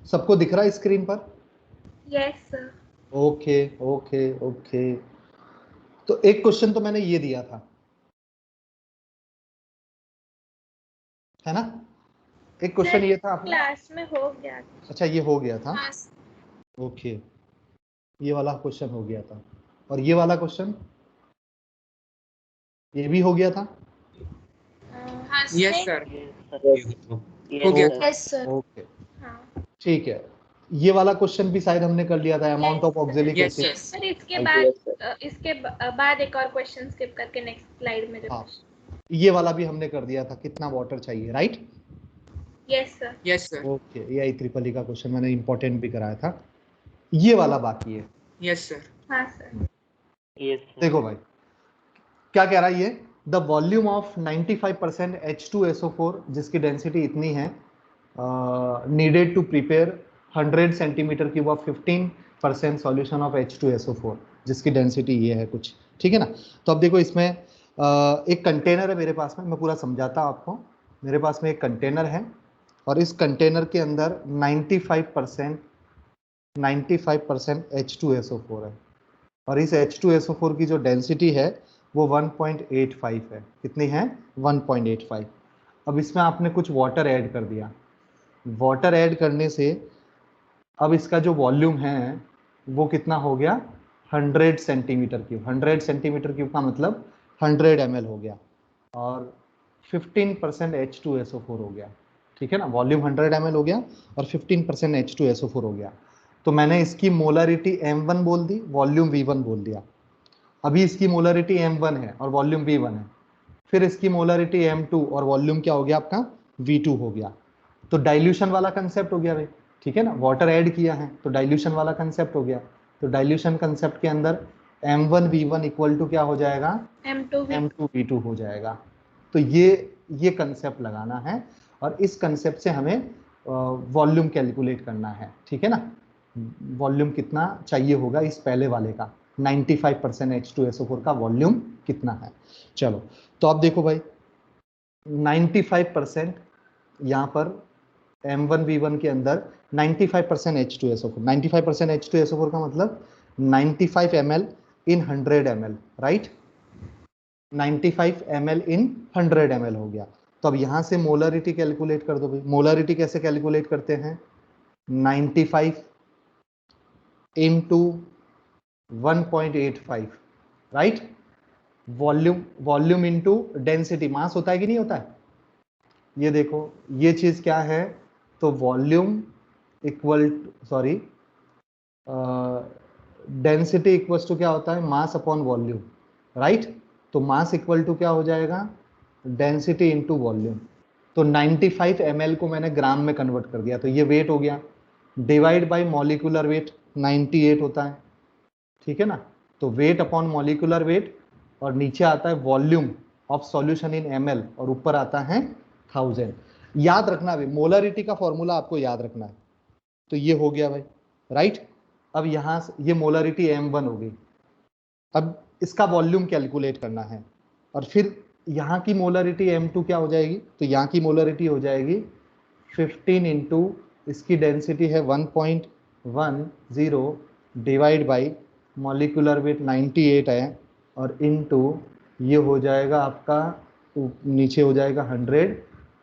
सबको दिख रहा है स्क्रीन पर? Yes sir. Okay okay okay. तो एक क्वेश्चन तो मैंने ये दिया था, है ना? एक क्वेश्चन ये था आपने, क्लास में हो गया था। अच्छा ये हो गया था, ओके, ये वाला क्वेश्चन हो गया था। और ये वाला क्वेश्चन ये भी हो गया था। यस सर, Yes, हो गया sir. था। Yes sir. ओके हाँ ठीक है। ये वाला क्वेश्चन भी शायद हमने कर लिया था, अमाउंट ऑफ ऑक्सिलरी यस कैसे। सर। सर इसके Right. बाद बाद एक और क्वेश्चन स्किप करके नेक्स्ट स्लाइड में हाँ, ये वाला भी हमने कर दिया था, कितना वाटर चाहिए, right? Yes sir. Yes sir. Okay, ये IEEE का क्वेश्चन मैंने इंपॉर्टेंट भी कराया था। ये वाला बाकी है। Yes sir. हाँ सर। Yes, sir. देखो भाई क्या कह रहा है ये, द वॉल्यूम ऑफ 95% H2SO4 जिसकी डेंसिटी इतनी है, needed to prepare 100 centimetre cube of 15% solution of H2SO4 जिसकी डेंसिटी ये है कुछ, ठीक है ना? तो अब देखो इसमें एक कंटेनर है मेरे पास में, मैं पूरा समझाता हूँ आपको। मेरे पास में एक कंटेनर है और इस कंटेनर के अंदर 95% H2SO4 है और इस H2SO4 की जो डेंसिटी है वो 1.85 है। कितनी है? 1.85। अब इसमें आपने कुछ वाटर ऐड कर दिया। वाटर ऐड करने से अब इसका जो वॉल्यूम है वो कितना हो गया? 100 सेंटीमीटर क्यूब। 100 सेंटीमीटर क्यूब का मतलब 100 ml हो गया और 15% H2SO4 हो गया, ठीक है ना? वॉल्यूम 100 ml हो गया और 15% H2SO4 हो गया। तो मैंने इसकी मोलरिटी M1 बोल दी, वॉल्यूम V1 बोल दिया। अभी इसकी मोलरिटी M1 है और वॉल्यूम V1 है, फिर इसकी मोलरिटी M2 और वॉल्यूम क्या हो गया आपका? V2 हो गया। तो डाइल्यूशन वाला कंसेप्ट हो गया भाई, ठीक है ना? वाटर ऐड किया है तो डाइल्यूशन वाला कंसेप्ट हो गया। तो डाइल्यूशन कंसेप्ट के अंदर M1 V1 इक्वल टू क्या हो जाएगा? M2 V2 हो जाएगा। तो ये कंसेप्ट लगाना है और इस कंसेप्ट से हमें वॉल्यूम कैलकुलेट करना है, ठीक है ना? वॉल्यूम कितना चाहिए होगा इस पहले वाले का, 95% H2SO4 का वॉल्यूम कितना है। चलो तो अब देखो भाई 95% यहाँ पर M1 V1 के अंदर 95% H2SO4, 95% H2SO4 का मतलब 95 ml in 100 ml, right? 95 ml in 100 ml हो गया। तो अब यहाँ से मोलरिटी कैलकुलेट कर दो भाई। मोलरिटी कैसे कैलकुलेट करते हैं? 95 into 1.85, right? Volume into density, mass होता है कि नहीं होता है? ये देखो ये चीज क्या है, तो volume equal sorry density equals to क्या होता है? Mass upon volume, right? तो मास इक्वल टू क्या हो जाएगा? Density into volume. तो 95 ml को मैंने ग्राम में कन्वर्ट कर दिया तो ये वेट हो गया, डिवाइड बाय मॉलिक्यूलर वेट 98 होता है, ठीक है ना? तो वेट अपॉन मॉलिक्यूलर वेट और नीचे आता है volume of solution in ml और ऊपर आता है 1000। याद रखना भाई, मोलरिटी का फॉर्मूला आपको याद रखना है। तो ये हो गया भाई, राइट? अब यहां से ये मोलरिटी M1 हो गई। अब इसका वॉल्यूम कैलकुलेट करना है और फिर यहाँ की मोलरिटी M2 क्या हो जाएगी? तो यहाँ की मोलरिटी हो जाएगी 15 इंटू इसकी डेंसिटी है 1.10 डिवाइड बाई मॉलिक्यूलर वेट 98 है और इनटू ये हो जाएगा आपका, नीचे हो जाएगा 100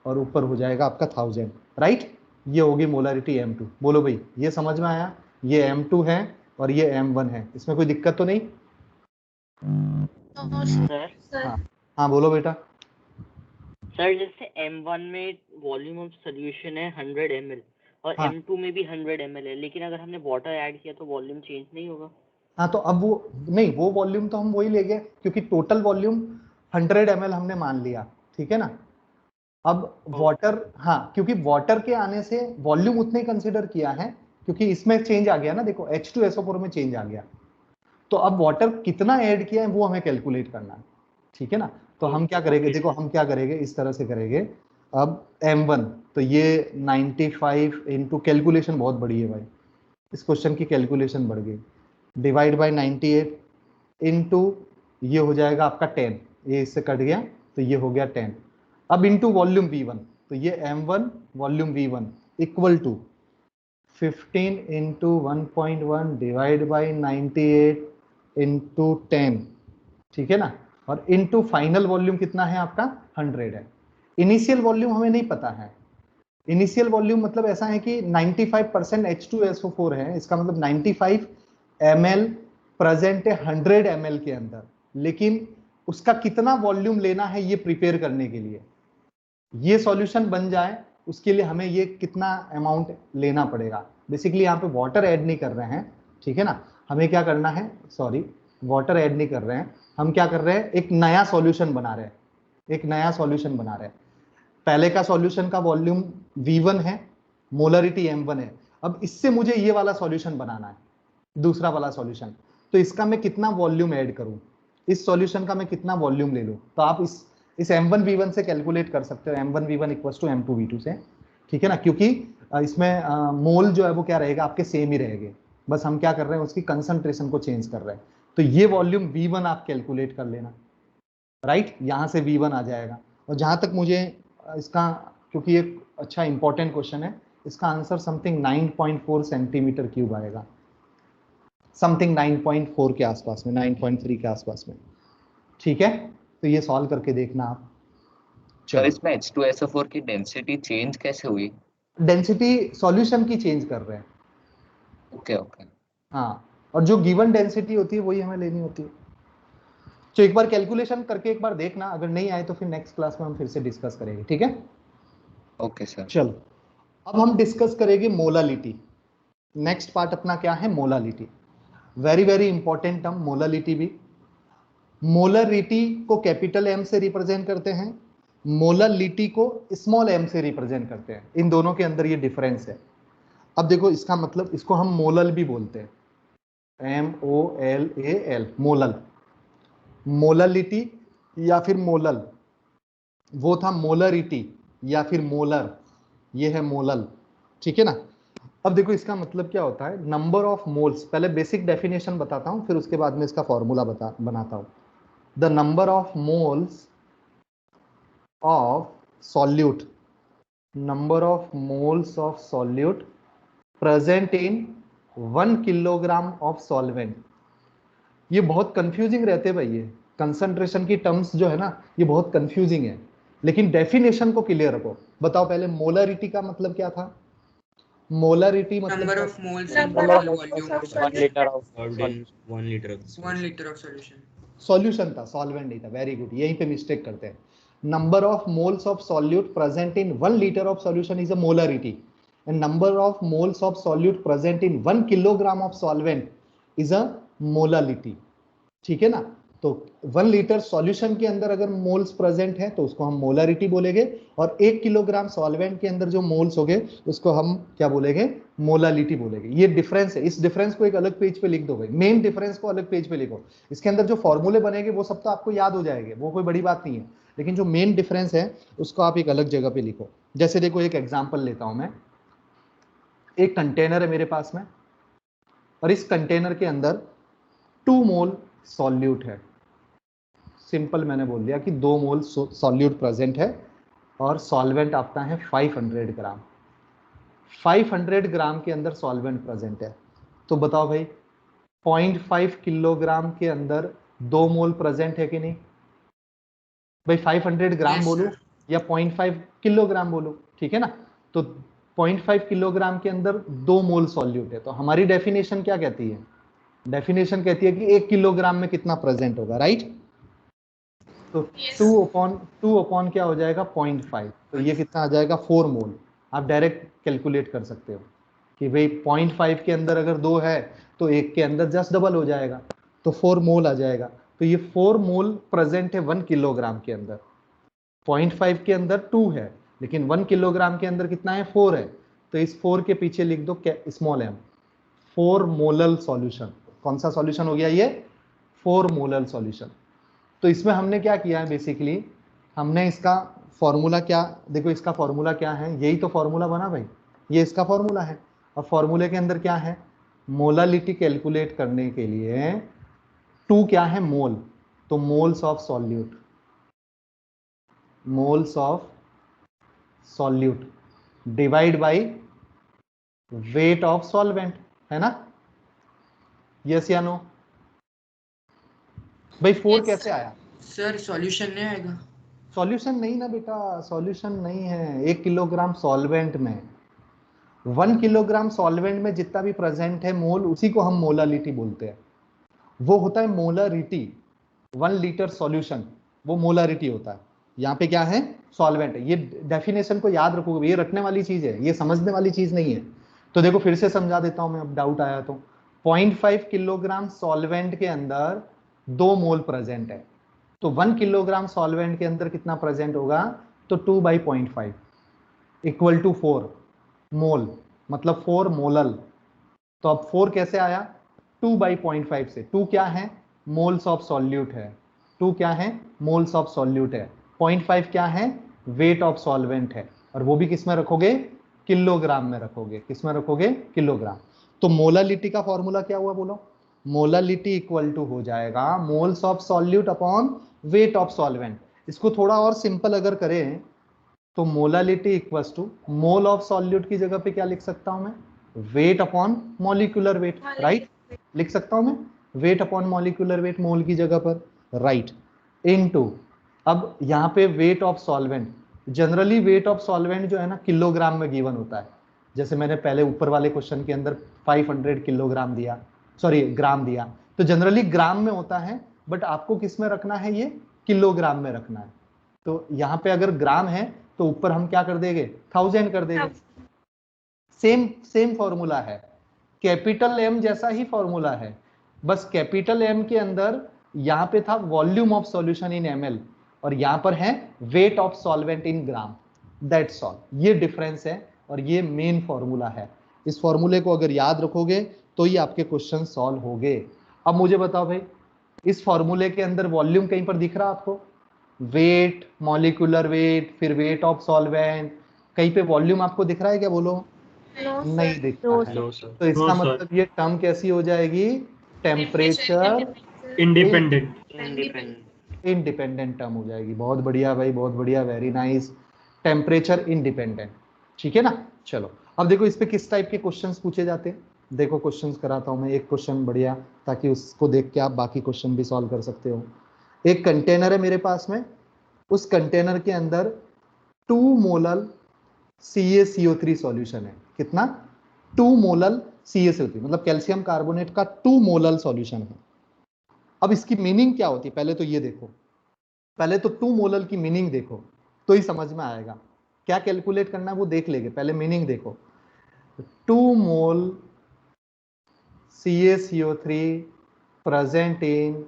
और ऊपर हो जाएगा आपका 1000, राइट? ये होगी मोलरिटी M2। बोलो भाई ये समझ में आया? ये M2 है और ये M1 है, इसमें कोई दिक्कत तो नहीं? Sir. हाँ हाँ बोलो बेटा। सर जैसे M1 में वॉल्यूम ऑफ सोल्यूशन है 100 ml और हाँ M2 में भी 100 ml है, लेकिन अगर हमने वाटर ऐड किया तो वॉल्यूम चेंज नहीं होगा? हाँ तो अब वो नहीं, वो वॉल्यूम तो हम वही ले गए क्योंकि टोटल वॉल्यूम 100 ml हमने मान लिया, ठीक है ना? अब वाटर, हाँ क्योंकि वाटर के आने से वॉल्यूम उतने कंसीडर किया है क्योंकि इसमें चेंज आ गया ना, देखो H2SO4 में चेंज आ गया। तो अब वाटर कितना ऐड किया है वो हमें कैलकुलेट करना है, ठीक है ना? तो हम क्या करेंगे, देखो हम क्या करेंगे, इस तरह से करेंगे। अब M1 तो ये 95 इंटू, कैलकुलेशन बहुत बड़ी है भाई, इस क्वेश्चन की कैलकुलेशन बढ़ गई, डिवाइड बाय 98 इंटू ये हो जाएगा आपका 10, ये इससे कट गया तो ये हो गया 10। अब इंटू वॉल्यूम V1 तो ये M1 volume V1 equal to 15 into 1.1 divide by 98 into 10, ठीक है ना, और इंटू फाइनल वॉल्यूम कितना है आपका 100 है। इनिशियल वॉल्यूम हमें नहीं पता है। इनिशियल वॉल्यूम मतलब ऐसा है कि 95% H2SO4 है, इसका मतलब 95 ml प्रेजेंट है 100 ml के अंदर, लेकिन उसका कितना वॉल्यूम लेना है ये प्रिपेयर करने के लिए, ये सॉल्यूशन बन जाए उसके लिए हमें ये कितना अमाउंट लेना पड़ेगा। बेसिकली यहाँ पे वाटर ऐड नहीं कर रहे हैं, ठीक है ना, हमें क्या करना है, सॉरी वाटर ऐड नहीं कर रहे हैं, हम क्या कर रहे हैं, एक नया सॉल्यूशन बना रहे हैं, एक नया सॉल्यूशन बना रहे हैं। पहले का सॉल्यूशन का वॉल्यूम V1 है, मोलरिटी M1 है, अब इससे मुझे ये वाला सॉल्यूशन बनाना है, दूसरा वाला सॉल्यूशन, तो इसका मैं कितना वॉल्यूम ऐड करूं, इस सॉल्यूशन का मैं कितना वॉल्यूम ले लूं, तो आप इस M1V1 से कैलकुलेट कर सकते हो, M1V1 इक्वल्स टू M2V2 से, ठीक है ना, क्योंकि इसमें मोल जो है वो क्या रहेगा, आपके सेम ही रहेंगे, बस हम क्या कर रहे हैं, उसकी कंसंट्रेशन को चेंज कर रहे हैं। तो ये वॉल्यूम V1 आप कैलकुलेट कर लेना, राइट, यहां से V1 आ जाएगा। और जहां तक मुझे इसका, क्योंकि एक अच्छा इंपॉर्टेंट क्वेश्चन है, इसका आंसर समथिंग 9.4 सेंटीमीटर क्यूब आएगा, समथिंग 9.4 के आसपास में, 9.3 के आसपास में, ठीक है। तो ये सॉल्व करके देखना आप। सर इसमें H2SO4 की डेंसिटी चेंज कैसे हुई? डेंसिटी सॉल्यूशन की चेंज कर रहे हैं। Okay okay. हाँ, और जो गिवन डेंसिटी होती है वही हमें लेनी होती है। तो एक बार कैलकुलेशन करके एक बार देखना, अगर नहीं आए तो फिर नेक्स्ट क्लास में हम फिर से डिस्कस करेंगे, ठीक है। Okay sir. चलो अब हम डिस्कस करेंगे मोलालिटी। नेक्स्ट पार्ट अपना क्या है, molality. Very very important term molality भी। मोलरिटी को कैपिटल M से रिप्रेजेंट करते हैं, मोलालिटी को स्मॉल m से रिप्रेजेंट करते हैं, इन दोनों के अंदर ये डिफरेंस है। अब देखो इसका मतलब, इसको हम मोलल भी बोलते हैं, MOLAL, मोलल। मोलालिटी या फिर मोलल, वो था मोलरिटी या फिर मोलर, ये है मोलल, ठीक है ना। अब देखो इसका मतलब क्या होता है, नंबर ऑफ मोल्स, पहले बेसिक डेफिनेशन बताता हूं फिर उसके बाद में इसका फॉर्मूला बनाता हूं। The number of moles of solute, number of moles of solute present in 1 kilogram of solvent. ये बहुत कंफ्यूजिंग रहते हैं भाई, ये कंसंट्रेशन की टर्म्स जो है ना ये बहुत कंफ्यूजिंग है, लेकिन डेफिनेशन को क्लियर रखो। बताओ पहले मोलरिटी का मतलब क्या था, मोलरिटी मतलब number of moles in Number mole of volume moles of of solution. solute. solved in 1 liter of 1 liter of solution. Solution था, सॉल्वेंट नहीं था, वेरी गुड, यहीं पे मिस्टेक करते हैं। Number of moles of solute present in 1 litre of solution is a molarity, and number of moles of solute present in 1 kilogram of solvent is a molality, ठीक है ना। तो 1 लीटर सॉल्यूशन के अंदर अगर मोल्स प्रेजेंट है तो उसको हम मोलारिटी बोलेंगे, और 1 किलोग्राम सॉल्वेंट के अंदर जो मोल्स होंगे उसको हम क्या बोलेंगे, मोलालिटी बोलेंगे। ये डिफरेंस है, इस डिफरेंस को एक अलग पेज पे लिख दो भाई, मेन डिफरेंस को अलग पेज पे लिखो। इसके अंदर जो फॉर्मूले बनेंगे वो सब तो आपको याद हो जाएंगे, वो कोई बड़ी बात नहीं है, लेकिन जो मेन डिफरेंस है उसको आप एक अलग जगह पे लिखो। जैसे देखो एक एग्जाम्पल लेता हूं मैं, एक कंटेनर है मेरे पास में, और इस कंटेनर के अंदर 2 मोल सॉल्यूट है। सिंपल मैंने बोल दिया कि 2 मोल सॉल्यूट प्रेजेंट है, और सॉल्वेंट आपका है 500 ग्राम। 500 ग्राम के अंदर सॉल्वेंट प्रेजेंट है, तो बताओ भाई 0.5 किलोग्राम के अंदर 2 मोल प्रेजेंट है कि नहीं भाई, 500 ग्राम Yes, बोलो sir. या 0.5 किलोग्राम बोलो, ठीक है ना। तो 0.5 किलोग्राम के अंदर 2 मोल सॉल्यूट है, तो हमारी डेफिनेशन क्या कहती है, डेफिनेशन कहती है कि 1 किलोग्राम में कितना प्रेजेंट होगा, राइट। तो Yes. 2 अपॉन क्या हो जाएगा 0.5, तो ये कितना आ जाएगा 4 मोल। आप डायरेक्ट कैलकुलेट कर सकते हो कि भाई 0.5 के अंदर अगर 2 है तो 1 के अंदर जस्ट डबल हो जाएगा, तो 4 मोल आ जाएगा। तो ये 4 मोल प्रेजेंट है 1 किलोग्राम के अंदर। 0.5 के अंदर 2 है, लेकिन 1 किलोग्राम के अंदर कितना है 4 है, तो इस 4 के पीछे लिख दो स्मॉल m, 4 मोलल सॉल्यूशन। कौन सा सॉल्यूशन हो गया ये, 4 मोलल सॉल्यूशन। तो इसमें हमने क्या किया है, बेसिकली हमने इसका फॉर्मूला क्या, देखो इसका फॉर्मूला क्या है, यही तो फॉर्मूला बना भाई, ये इसका फॉर्मूला है। और फॉर्मूले के अंदर क्या है, मोलालिटी कैलकुलेट करने के लिए 2 क्या है मोल, तो moles of solute, moles of solute divide by weight of solvent, है ना? यस या नो? भाई 4 Yes, कैसे sir. आया? सर सॉल्यूशन नहीं आएगा? सॉल्यूशन नहीं ना बेटा, सॉल्यूशन नहीं है। 1 किलोग्राम सॉल्वेंट में 1 किलोग्राम सॉल्वेंट में जितना भी प्रेजेंट है मोल, उसी को हम मोलालिटी बोलते हैं। वो होता है मोलारिटी। 1 लीटर सॉल्यूशन वो मोलारिटी होता है। यहाँ पे क्या है? सॉल्वेंट है। ये डेफिनेशन को याद रखोगे, ये रटने वाली चीज है, ये समझने वाली चीज नहीं है। तो देखो फिर से समझा देता हूं मैं, अब डाउट आया तो। 0.5 किलोग्राम सॉल्वेंट के अंदर 2 मोल प्रेजेंट है, तो 1 किलोग्राम सॉल्वेंट के अंदर कितना प्रेजेंट होगा? तो 2/0.5 इक्वल टू 4 मोल, मतलब 4 मोलल। तो अब 4 कैसे आया? 2/0.5 से। 2 क्या है? मोल्स ऑफ सॉल्यूट है। 2 क्या है? मोल्स ऑफ सॉल्यूट है। 0.5 क्या है? वेट ऑफ सॉल्वेंट है। और वो भी किस में रखोगे? किलोग्राम में रखोगे। किस में रखोगे? किलोग्राम। तो मोलालिटी का फॉर्मूला क्या हुआ बोलो? मोलालिटी इक्वल टू हो जाएगा moles of solute upon weight of solvent. इसको थोड़ा और सिंपल अगर करें तो molality equals to mole of solute की जगह पे क्या लिख सकता हूं मैं? Weight upon molecular weight, right? लिख सकता हूं मैं weight upon molecular weight mole की जगह पर, राइट? इनटू, अब यहां पे weight of solvent, generally weight of solvent जो है ना किलोग्राम में गिवन होता है। जैसे मैंने पहले ऊपर वाले क्वेश्चन के अंदर 500 किलोग्राम दिया, सॉरी ग्राम दिया, तो जनरली ग्राम में होता है, बट आपको किस में रखना है? ये किलोग्राम में रखना है। तो यहां पे अगर ग्राम है तो ऊपर हम क्या कर देंगे? 1000 कर देंगे। सेम सेम फॉर्मूला है, कैपिटल एम जैसा ही फॉर्मूला है, बस कैपिटल एम के अंदर यहां पे था volume of solution in ML, और यहां पर है wait of solvent in gram. That's all, ये डिफरेंस है और ये मेन फॉर्मूला है। इस फॉर्मूले को अगर याद रखोगे तो ही आपके क्वेश्चन सॉल्व होंगे। अब मुझे बताओ भाई, इस फॉर्मूले के अंदर वॉल्यूम कहीं पर दिख रहा आपको? वेट, मॉलिक्यूलर वेट, फिर वेट ऑफ सॉल्वेंट, कहीं पे वॉल्यूम आपको दिख रहा है क्या? बोलो। No, नहीं sir. दिख नो रहा है। No, sir. तो इसका नो सर, मतलब ये टर्म कैसी हो जाएगी? Temperature temperature independent. Independent. Independent term हो जाएगी। बहुत बढ़िया भाई, बहुत बढ़िया, वेरी नाइस। टेम्परेचर इंडिपेंडेंट, ठीक है ना? चलो अब देखो इस पे किस टाइप के क्वेश्चंस पूछे जाते हैं। देखो क्वेश्चंस कराता हूं मैं एक क्वेश्चन बढ़िया, ताकि उसको देख के आप बाकी क्वेश्चन भी सॉल्व कर सकते हो। एक कंटेनर है मेरे पास में, उस कंटेनर के अंदर 2 मोलल CaCO3 सॉल्यूशन है। कितना? 2 मोलल CaCO3, मतलब कैल्शियम कार्बोनेट का 2 मोलल सॉल्यूशन है। अब इसकी मीनिंग क्या होती है पहले तो ये देखो, पहले तो 2 मोलल की मीनिंग देखो तो ही समझ में आएगा। क्या कैलकुलेट करना है वो देख लेंगे, पहले मीनिंग देखो। 2 मोल CaCO3 present in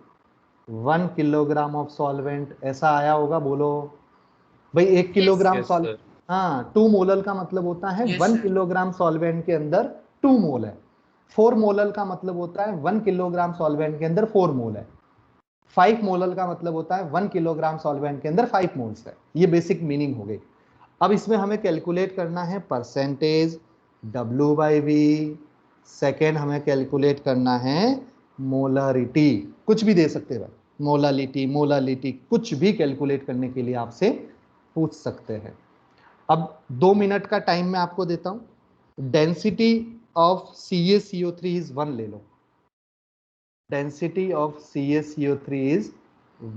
1 kilogram of solvent, ऐसा आया होगा, बोलो भाई। 1 किलोग्राम Yes, सॉल्व, sir. हाँ 2 मोलल का मतलब होता है Yes, 1 sir. किलोग्राम सॉल्वेंट के अंदर 2 मोल है। 4 मोलल का मतलब होता है 1 किलोग्राम सॉल्वेंट के अंदर 4 मोल है। 5 मोलल का मतलब होता है 1 किलोग्राम सॉल्वेंट के अंदर 5 मोल्स है। ये बेसिक मीनिंग हो गई। अब इसमें हमें कैलकुलेट करना है परसेंटेज W/V, सेकेंड हमें कैलकुलेट करना है मोलारिटी, कुछ भी दे सकते हैं, मोलालिटी, मोलालिटी, कुछ भी कैलकुलेट करने के लिए आपसे पूछ सकते हैं। अब 2 मिनट का टाइम मैं आपको देता हूं। डेंसिटी ऑफ CaCO3 इज 1 ले लो। डेंसिटी ऑफ CaCO3 इज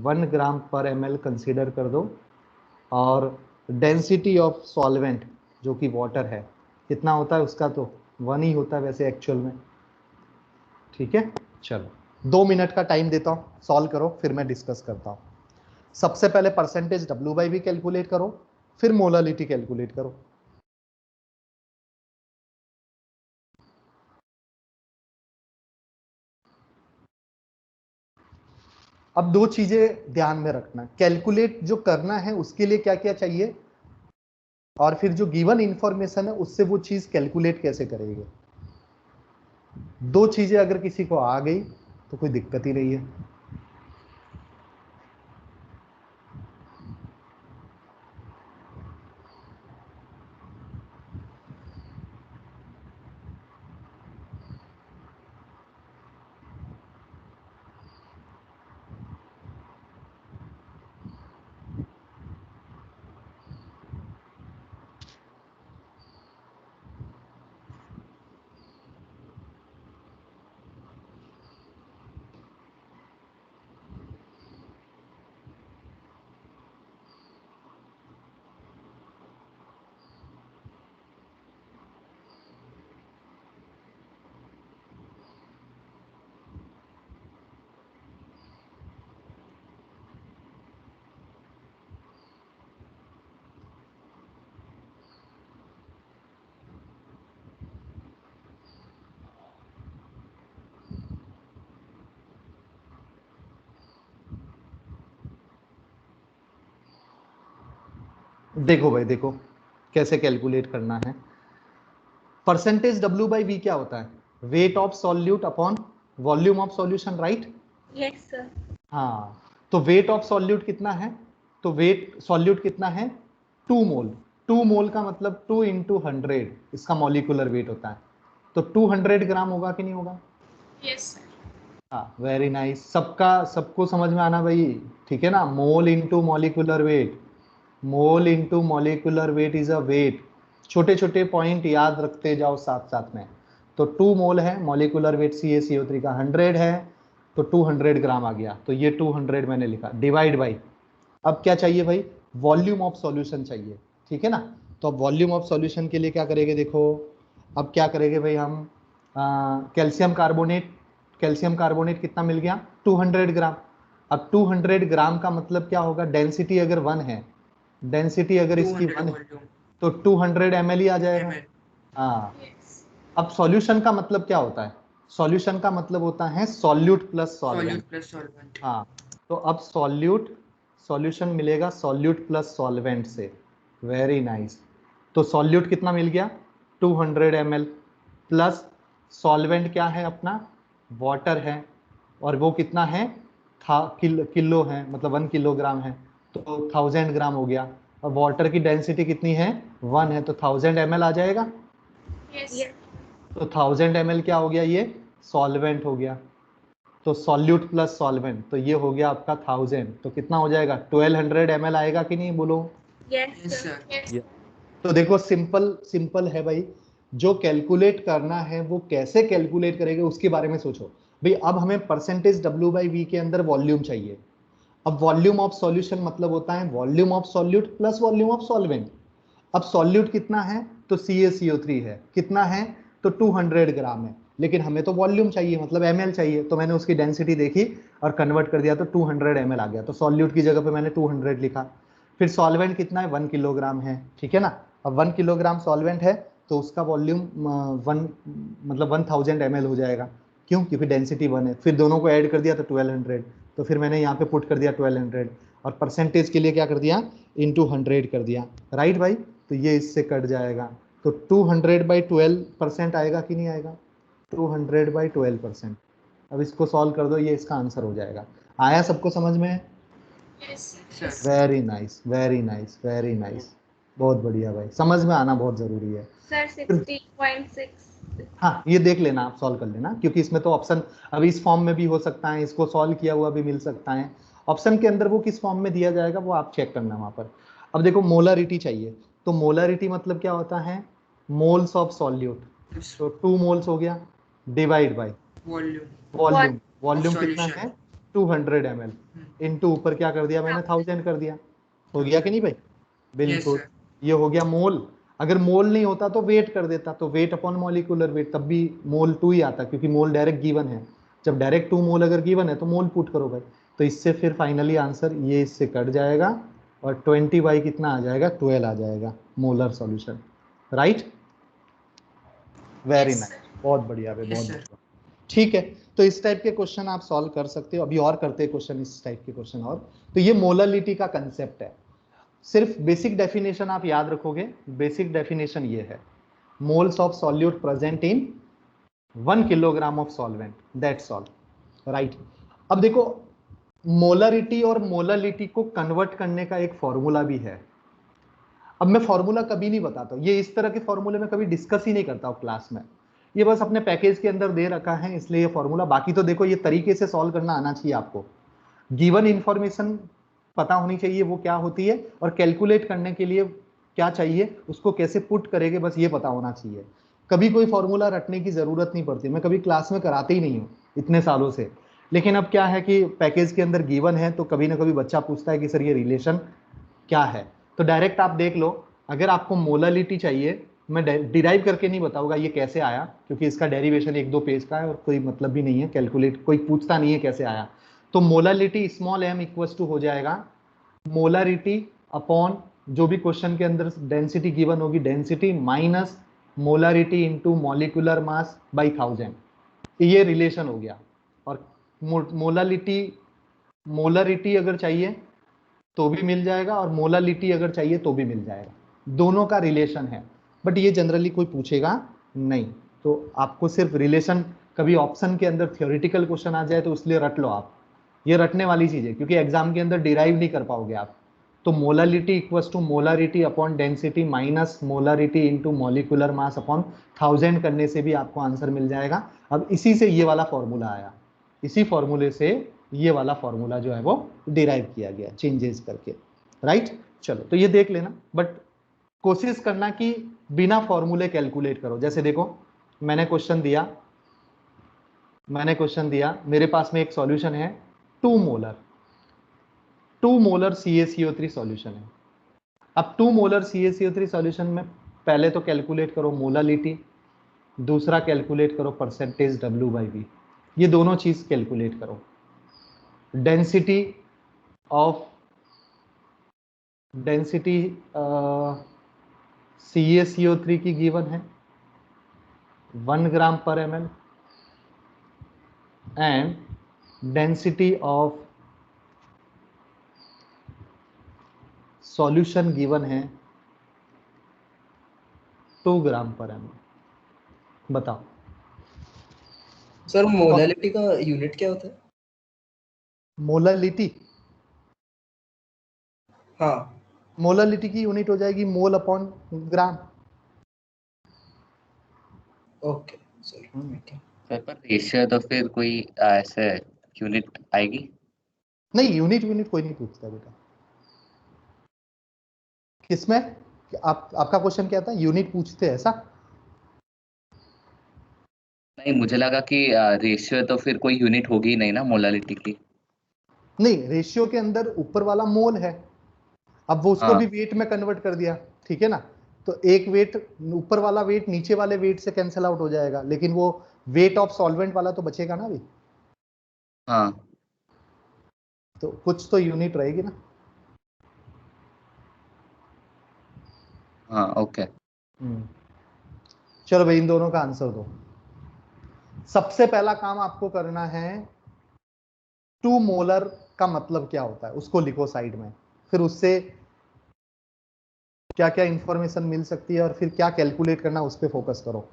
1 ग्राम पर ml कंसीडर कर दो, और डेंसिटी ऑफ सॉल्वेंट जो कि वाटर है कितना होता है उसका? तो 1 ही होता है वैसे एक्चुअल में, ठीक है? चलो 2 मिनट का टाइम देता हूं, सॉल्व करो, फिर मैं डिस्कस करता हूं। सबसे पहले परसेंटेज W/V कैलकुलेट करो, फिर मोलालिटी कैलकुलेट करो। अब 2 चीजें ध्यान में रखना, कैलकुलेट जो करना है उसके लिए क्या क्या चाहिए, और फिर जो गिवन इंफॉर्मेशन है उससे वो चीज कैलकुलेट कैसे करेंगे। 2 चीजें अगर किसी को आ गई तो कोई दिक्कत ही नहीं है। देखो भाई देखो कैसे कैलकुलेट करना है। परसेंटेज W बाई V क्या होता है? Wait of solute upon volume of solution, right? Yes sir. हाँ, तो वेट ऑफ सॉल्यूट कितना है? तो वेट सॉल्यूट कितना है? 2 मोल। 2 मोल का मतलब 2 इंटू 100 इसका मॉलिकुलर वेट होता है। तो 200 ग्राम होगा कि नहीं होगा? Yes sir. हाँ, वेरी नाइस। सबको समझ में आना भाई, ठीक है ना? Mole into molecular weight, mole into molecular weight is a weight. छोटे छोटे पॉइंट याद रखते जाओ साथ साथ में। तो 2 मोल है, मॉलिकुलर वेट CaCO3 का 100 है, तो 200 ग्राम आ गया। तो ये 200 मैंने लिखा, डिवाइड बाई, अब क्या चाहिए भाई? वॉल्यूम ऑफ सॉल्यूशन चाहिए, ठीक है ना? तो अब वॉल्यूम ऑफ सॉल्यूशन के लिए क्या करेंगे? देखो अब क्या करेंगे भाई हम, कैल्शियम कार्बोनेट, कैल्शियम कार्बोनेट कितना मिल गया? 200 ग्राम। अब 200 ग्राम का मतलब क्या होगा? डेंसिटी अगर 1 है, डेंसिटी अगर इसकी 200 1 है वॉल्यूम तो 200 ml ही आ जाएगा। ml। हाँ, यस। अब सॉल्यूशन का मतलब क्या होता है? सॉल्यूशन का मतलब होता है solute plus solvent. Solute plus solvent. हाँ, तो अब सॉल्यूट, सॉल्यूशन मिलेगा सॉल्यूट प्लस सॉल्वेंट से। Very nice. तो सॉल्यूट कितना मिल गया? 200 ml प्लस सॉल्वेंट क्या है अपना? वाटर है, और वो कितना है? किलो है, मतलब 1 किलोग्राम है, तो 1000 ग्राम हो गया। और वाटर की डेंसिटी कितनी है? 1 है, तो 1000 ml आ जाएगा। यस। तो 1000 ml क्या हो गया? ये सॉल्वेंट हो गया। तो सॉल्यूट प्लस सॉल्वेंट, तो ये हो गया आपका 1000, तो कितना हो जाएगा? 1200 ml आएगा कि नहीं, बोलो? Yes yes sir. Sir. Yes. तो देखो सिंपल सिंपल है भाई, जो कैलकुलेट करना है वो कैसे कैलकुलेट करेंगे उसके बारे में सोचो भाई। अब हमें परसेंटेज W बाई V के अंदर वॉल्यूम चाहिए। अब वॉल्यूम ऑफ सॉल्यूशन मतलब होता है volume of solute plus volume of solvent. अब सॉल्यूट कितना है? तो CaCO3 है, कितना है? तो 200 ग्राम है, लेकिन हमें तो वॉल्यूम चाहिए, मतलब ml चाहिए, तो मैंने उसकी डेंसिटी देखी और कन्वर्ट कर दिया, तो 200 ml आ गया। तो सॉल्यूट की जगह पे मैंने 200 लिखा। फिर सॉल्वेंट कितना है? 1 किलोग्राम है, ठीक है ना? अब 1 किलोग्राम सॉल्वेंट है, तो उसका वॉल्यूम 1, मतलब 1000 ml हो जाएगा। क्यों? क्योंकि डेंसिटी 1 है। फिर दोनों को ऐड कर दिया तो 1200, तो फिर मैंने यहाँ पे पुट कर दिया 1200, और परसेंटेज के लिए क्या कर दिया? इंटू 100 कर दिया, राइट भाई? तो ये इससे कट जाएगा, तो 200/12% आएगा कि नहीं आएगा? 200/12%। अब इसको सॉल्व कर दो, ये इसका आंसर हो जाएगा। आया सबको समझ में? Yes. Sir very nice, very nice, very nice, बहुत बढ़िया भाई, समझ में आना बहुत जरूरी है। सर 60.6। हाँ, ये देख लेना, आप सॉल्व कर लेना, क्योंकि इसमें तो ऑप्शन अभी इस फॉर्म में भी हो सकता है, इसको सॉल्व किया हुआ भी मिल सकता है। ऑप्शन के अंदर वो किस फॉर्म में दिया जाएगा वो आप चेक करना वहां पर। अब देखो मोलरिटी चाहिए, तो मोलरिटी मतलब क्या होता है? Moles of solute. तो 2 मोल्स हो गया, divide by volume volume. Of volume कितना सॉल्यूशन। है? 200 ml इनटू ऊपर क्या कर दिया मैंने? 1000 कर दिया। हो गया कि नहीं भाई? यस बिल्कुल। सर। ये हो गया मोल। अगर मोल नहीं होता तो वेट कर देता, तो वेट अपॉन मॉलिक्यूलर वेट, तब भी मोल 2 ही आता, क्योंकि मोल डायरेक्ट गिवन है। जब डायरेक्ट 2 मोल अगर गिवन है तो मोल पुट करो भाई। तो इससे फिर फाइनली आंसर ये इससे कट जाएगा, और 20 कितना आ जाएगा? 12 आ जाएगा molar solution, right? Very yes nice, sir. बहुत बढ़िया भाई, बहुत यस सर। बढ़िया। ठीक है, तो इस टाइप के क्वेश्चन आप सॉल्व कर सकते हो। अभी और करते हैं क्वेश्चन, इस टाइप के क्वेश्चन और। तो ये मोलरिटी का कंसेप्ट है। सिर्फ बेसिक डेफिनेशन आप याद रखोगे। बेसिक डेफिनेशन ये है, moles of solute present in 1 kilogram of solvent, that's all, right? अब देखो मोलरिटी और मोलरिटी को कन्वर्ट करने का एक फॉर्मूला भी है। अब मैं फॉर्मूला कभी नहीं बताता हूं, ये इस तरह के फॉर्मूले में कभी डिस्कस ही नहीं करता हूं क्लास में। ये बस अपने पैकेज के अंदर दे रखा है, इसलिए ये फॉर्मूला। बाकी तो देखो ये तरीके से सॉल्व करना आना चाहिए आपको। गिवन इंफॉर्मेशन पता होनी चाहिए वो क्या होती है, और कैलकुलेट करने के लिए क्या चाहिए, उसको कैसे पुट करेंगे, बस ये पता होना चाहिए। कभी कोई फॉर्मूला रटने की जरूरत नहीं पड़ती। मैं कभी क्लास में कराते ही नहीं हूँ इतने सालों से। लेकिन अब क्या है कि पैकेज के अंदर गिवन है, तो कभी ना कभी बच्चा पूछता है कि सर ये रिलेशन क्या है। तो डायरेक्ट आप देख लो, अगर आपको मोलरिटी चाहिए, मैं डिराइव करके नहीं बताऊंगा ये कैसे आया, क्योंकि इसका डेरिवेशन 1-2 पेज का है और कोई मतलब भी नहीं है, कैलकुलेट कोई पूछता नहीं है कैसे आया। तो molarity small m equals to हो जाएगा मोलरिटी अपॉन जो भी क्वेश्चन के अंदर डेंसिटी गिवन होगी, density minus molarity into molecular mass by 1000। ये रिलेशन हो गया। और मोलरिटी, मोलरिटी अगर चाहिए तो भी मिल जाएगा, और मोलालिटी अगर चाहिए तो भी मिल जाएगा, दोनों का रिलेशन है। बट ये जनरली कोई पूछेगा नहीं, तो आपको सिर्फ रिलेशन, कभी ऑप्शन के अंदर थियोरिटिकल क्वेश्चन आ जाए तो इसलिए रट लो आप, ये रटने वाली चीज है, क्योंकि एग्जाम के अंदर डिराइव नहीं कर पाओगे आप। तो molality equals to molarity upon density minus molarity into molecular mass upon 1000 करने से भी आपको आंसर मिल जाएगा। अब इसी से ये वाला फॉर्मूला आया, इसी फॉर्मूले से ये वाला फॉर्मूला जो है वो डिराइव किया गया चेंजेस करके, राइट। चलो तो ये देख लेना, बट कोशिश करना कि बिना फॉर्मूले कैलकुलेट करो। जैसे देखो मैंने क्वेश्चन दिया, मेरे पास में एक सॉल्यूशन है 2 मोलर CaCO3 सॉल्यूशन है। अब 2 मोलर CaCO3 सॉल्यूशन में पहले तो कैलकुलेट करो मोलालिटी, दूसरा कैलकुलेट करो परसेंटेज W/V, ये दोनों चीज कैलकुलेट करो। डेंसिटी CaCO3 की गिवन है 1 ग्राम पर ml and density of solution given है 2 ग्राम पर ml। बताओ सर मोलालिटी का यूनिट क्या होता है? मोलालिटी, हाँ मोलालिटी की यूनिट हो जाएगी mole upon gram. Okay sir ठीक है। सर पर रेशियो तो फिर कोई ऐसे यूनिट आएगी? नहीं, यूनिट कोई नहीं पूछता बेटा। किसमें आपका क्वेश्चन क्या था, यूनिट पूछते हैं ऐसा? नहीं, मुझे लगा कि रेशियो तो फिर कोई यूनिट होगी ही नहीं ना मोलालिटी की। नहीं, रेशियो के अंदर ऊपर वाला मोल है, अब वो उसको हाँ। भी वेट में कन्वर्ट कर दिया, ठीक है ना। तो एक वेट, ऊपर वाला वेट नीचे वाले वेट से कैंसिल आउट हो जाएगा, लेकिन वो वेट ऑफ सॉल्वेंट वाला तो बचेगा ना अभी। हाँ तो कुछ तो यूनिट रहेगी ना। हाँ ओके। चलो भाई, इन दोनों का आंसर दो। सबसे पहला काम आपको करना है 2 मोलर का मतलब क्या होता है उसको लिखो साइड में, फिर उससे क्या क्या इंफॉर्मेशन मिल सकती है और फिर क्या कैलकुलेट करना उस पर फोकस करो।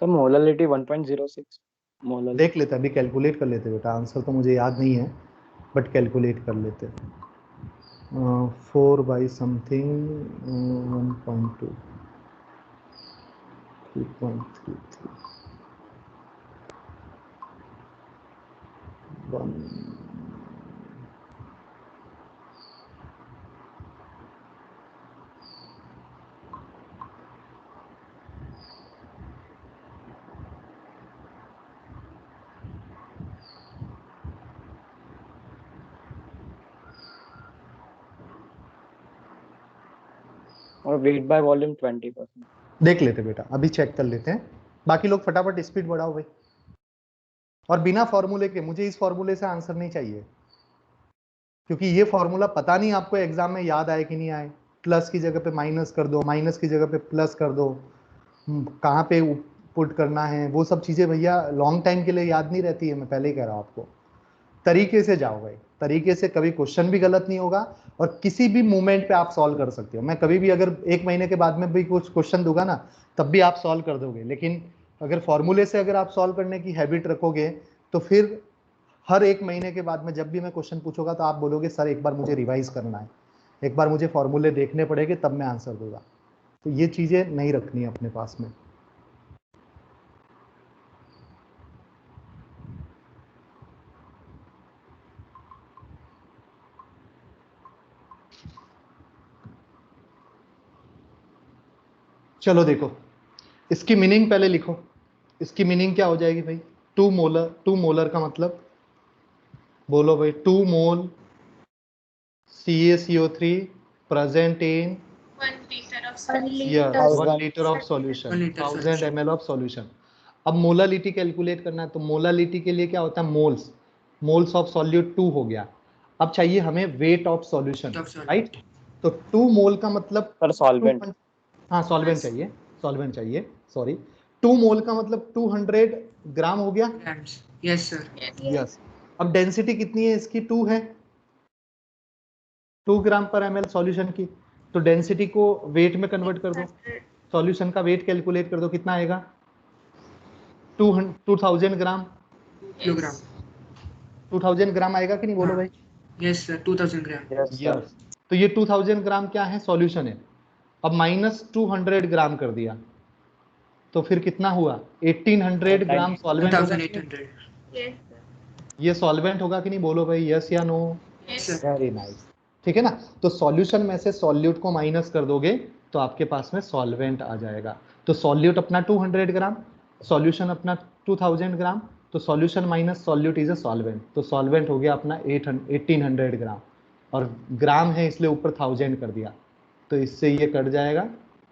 तो मोलालिटी 1.06 मोलर। देख लेते, अभी कैलकुलेट कर लेते बेटा, आंसर तो मुझे याद नहीं है बट कैलकुलेट कर लेते। 4 बाई समथिंग 1.2 3.33 1 और वेट बाय वॉल्यूम 20%। देख लेते बेटा, अभी चेक कर लेते हैं। बाकी लोग फटाफट स्पीड बढ़ाओ भाई, और बिना फॉर्मूले के, मुझे इस फॉर्मूले से आंसर नहीं चाहिए, क्योंकि ये फॉर्मूला पता नहीं आपको एग्जाम में याद आए कि नहीं आए। प्लस की जगह पे माइनस कर दो, माइनस की जगह पे प्लस कर दो, कहाँ पे पुट करना है, वो सब चीजें भैया लॉन्ग टाइम के लिए याद नहीं रहती है। मैं पहले ही कह रहा हूँ आपको, तरीके से जाओ भाई, तरीके से कभी क्वेश्चन भी गलत नहीं होगा और किसी भी मोमेंट पे आप सॉल्व कर सकते हो। मैं कभी भी अगर 1 महीने के बाद में भी कुछ क्वेश्चन दूंगा ना, तब भी आप सॉल्व कर दोगे। लेकिन अगर फॉर्मूले से अगर आप सॉल्व करने की हैबिट रखोगे तो फिर हर 1 महीने के बाद में जब भी मैं क्वेश्चन पूछूंगा तो आप बोलोगे सर एक बार मुझे रिवाइज करना है, एक बार मुझे फॉर्मूले देखने पड़ेंगे तब मैं आंसर दूंगा। तो ये चीज़ें नहीं रखनी है अपने पास में। चलो देखो, इसकी मीनिंग पहले लिखो। इसकी मीनिंग क्या हो जाएगी भाई? 2 मोलर, 2 मोलर का मतलब बोलो भाई, 2 मोल CaCO3 present in 1 liter of yes, solution. 1 liter of solution, 1 liter 1000 solution. ml of solution। अब मोलालिटी कैलकुलेट करना है, तो मोलालिटी के लिए क्या होता है? मोल्स, मोल्स ऑफ सॉल्यूट 2 हो गया। अब चाहिए हमें weight of solution, Weight of solute. Right? तो 2 मोल का मतलब सर सॉल्वेंट। हाँ सॉल्वेंट चाहिए, सॉल्वेंट चाहिए, सॉरी। 2 मोल का मतलब 200 ग्राम हो गया। Grams. Yes, sir. यस। अब डेंसिटी कितनी है इसकी? 2 है, 2 ग्राम पर ml सॉल्यूशन की। तो डेंसिटी को वेट में कन्वर्ट कर दो, सॉल्यूशन का वेट कैलकुलेट कर दो, कितना आएगा? 2000 ग्राम। Kilogram. 2000 ग्राम आएगा कि नहीं, बोलो हाँ। भाई। Yes, sir. 2000 gram. यस। तो ये 2000 ग्राम क्या है? सॉल्यूशन है। अब माइनस 200 ग्राम कर दिया, तो फिर कितना हुआ? 1800 ग्राम सॉल्वेंट होगा। 1800. Yes, sir. ये सॉल्वेंट होगा कि नहीं, बोलो भाई, यस या no? Yes, sir. Very nice, ठीक है ना। तो सॉल्यूशन में से सॉल्यूट को माइनस कर दोगे तो आपके पास में सॉल्वेंट आ जाएगा। तो सॉल्यूट अपना 200 ग्राम, सॉल्यूशन अपना 2000 ग्राम, तो solution minus solute is a solvent. तो सॉल्वेंट हो गया अपना 1800 ग्राम, और ग्राम है इसलिए ऊपर 1000 कर दिया, तो इससे ये कट जाएगा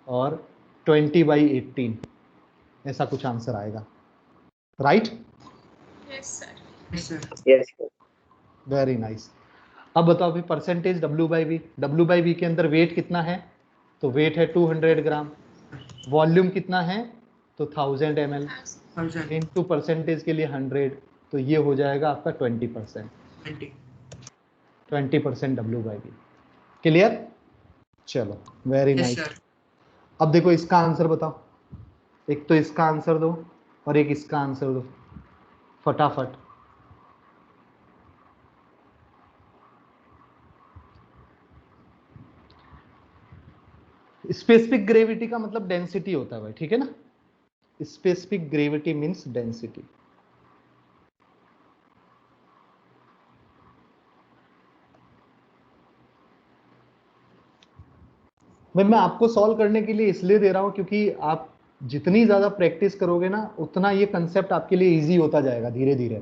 और 20/18 ऐसा कुछ आंसर आएगा, right? Yes, sir. Yes, sir. Yes sir. Very nice. अब बताओ भी परसेंटेज W/V, W/V के अंदर वेट कितना है? तो वेट है 200 ग्राम, वॉल्यूम कितना है? तो 1000 ml 1000. इनटू परसेंटेज के लिए 100, तो ये हो जाएगा आपका 20%, 20. 20% W/V। क्लियर? चलो वेरी Yes, नाइस। sir. अब देखो इसका आंसर बताओ, एक तो इसका आंसर दो और एक इसका आंसर दो फटाफट। स्पेसिफिक ग्रेविटी का मतलब डेंसिटी होता है भाई, ठीक है ना। Specific gravity means density. भाई मैं आपको सॉल्व करने के लिए इसलिए दे रहा हूं क्योंकि आप जितनी ज्यादा प्रैक्टिस करोगे ना, उतना ये कंसेप्ट आपके लिए इजी होता जाएगा धीरे धीरे,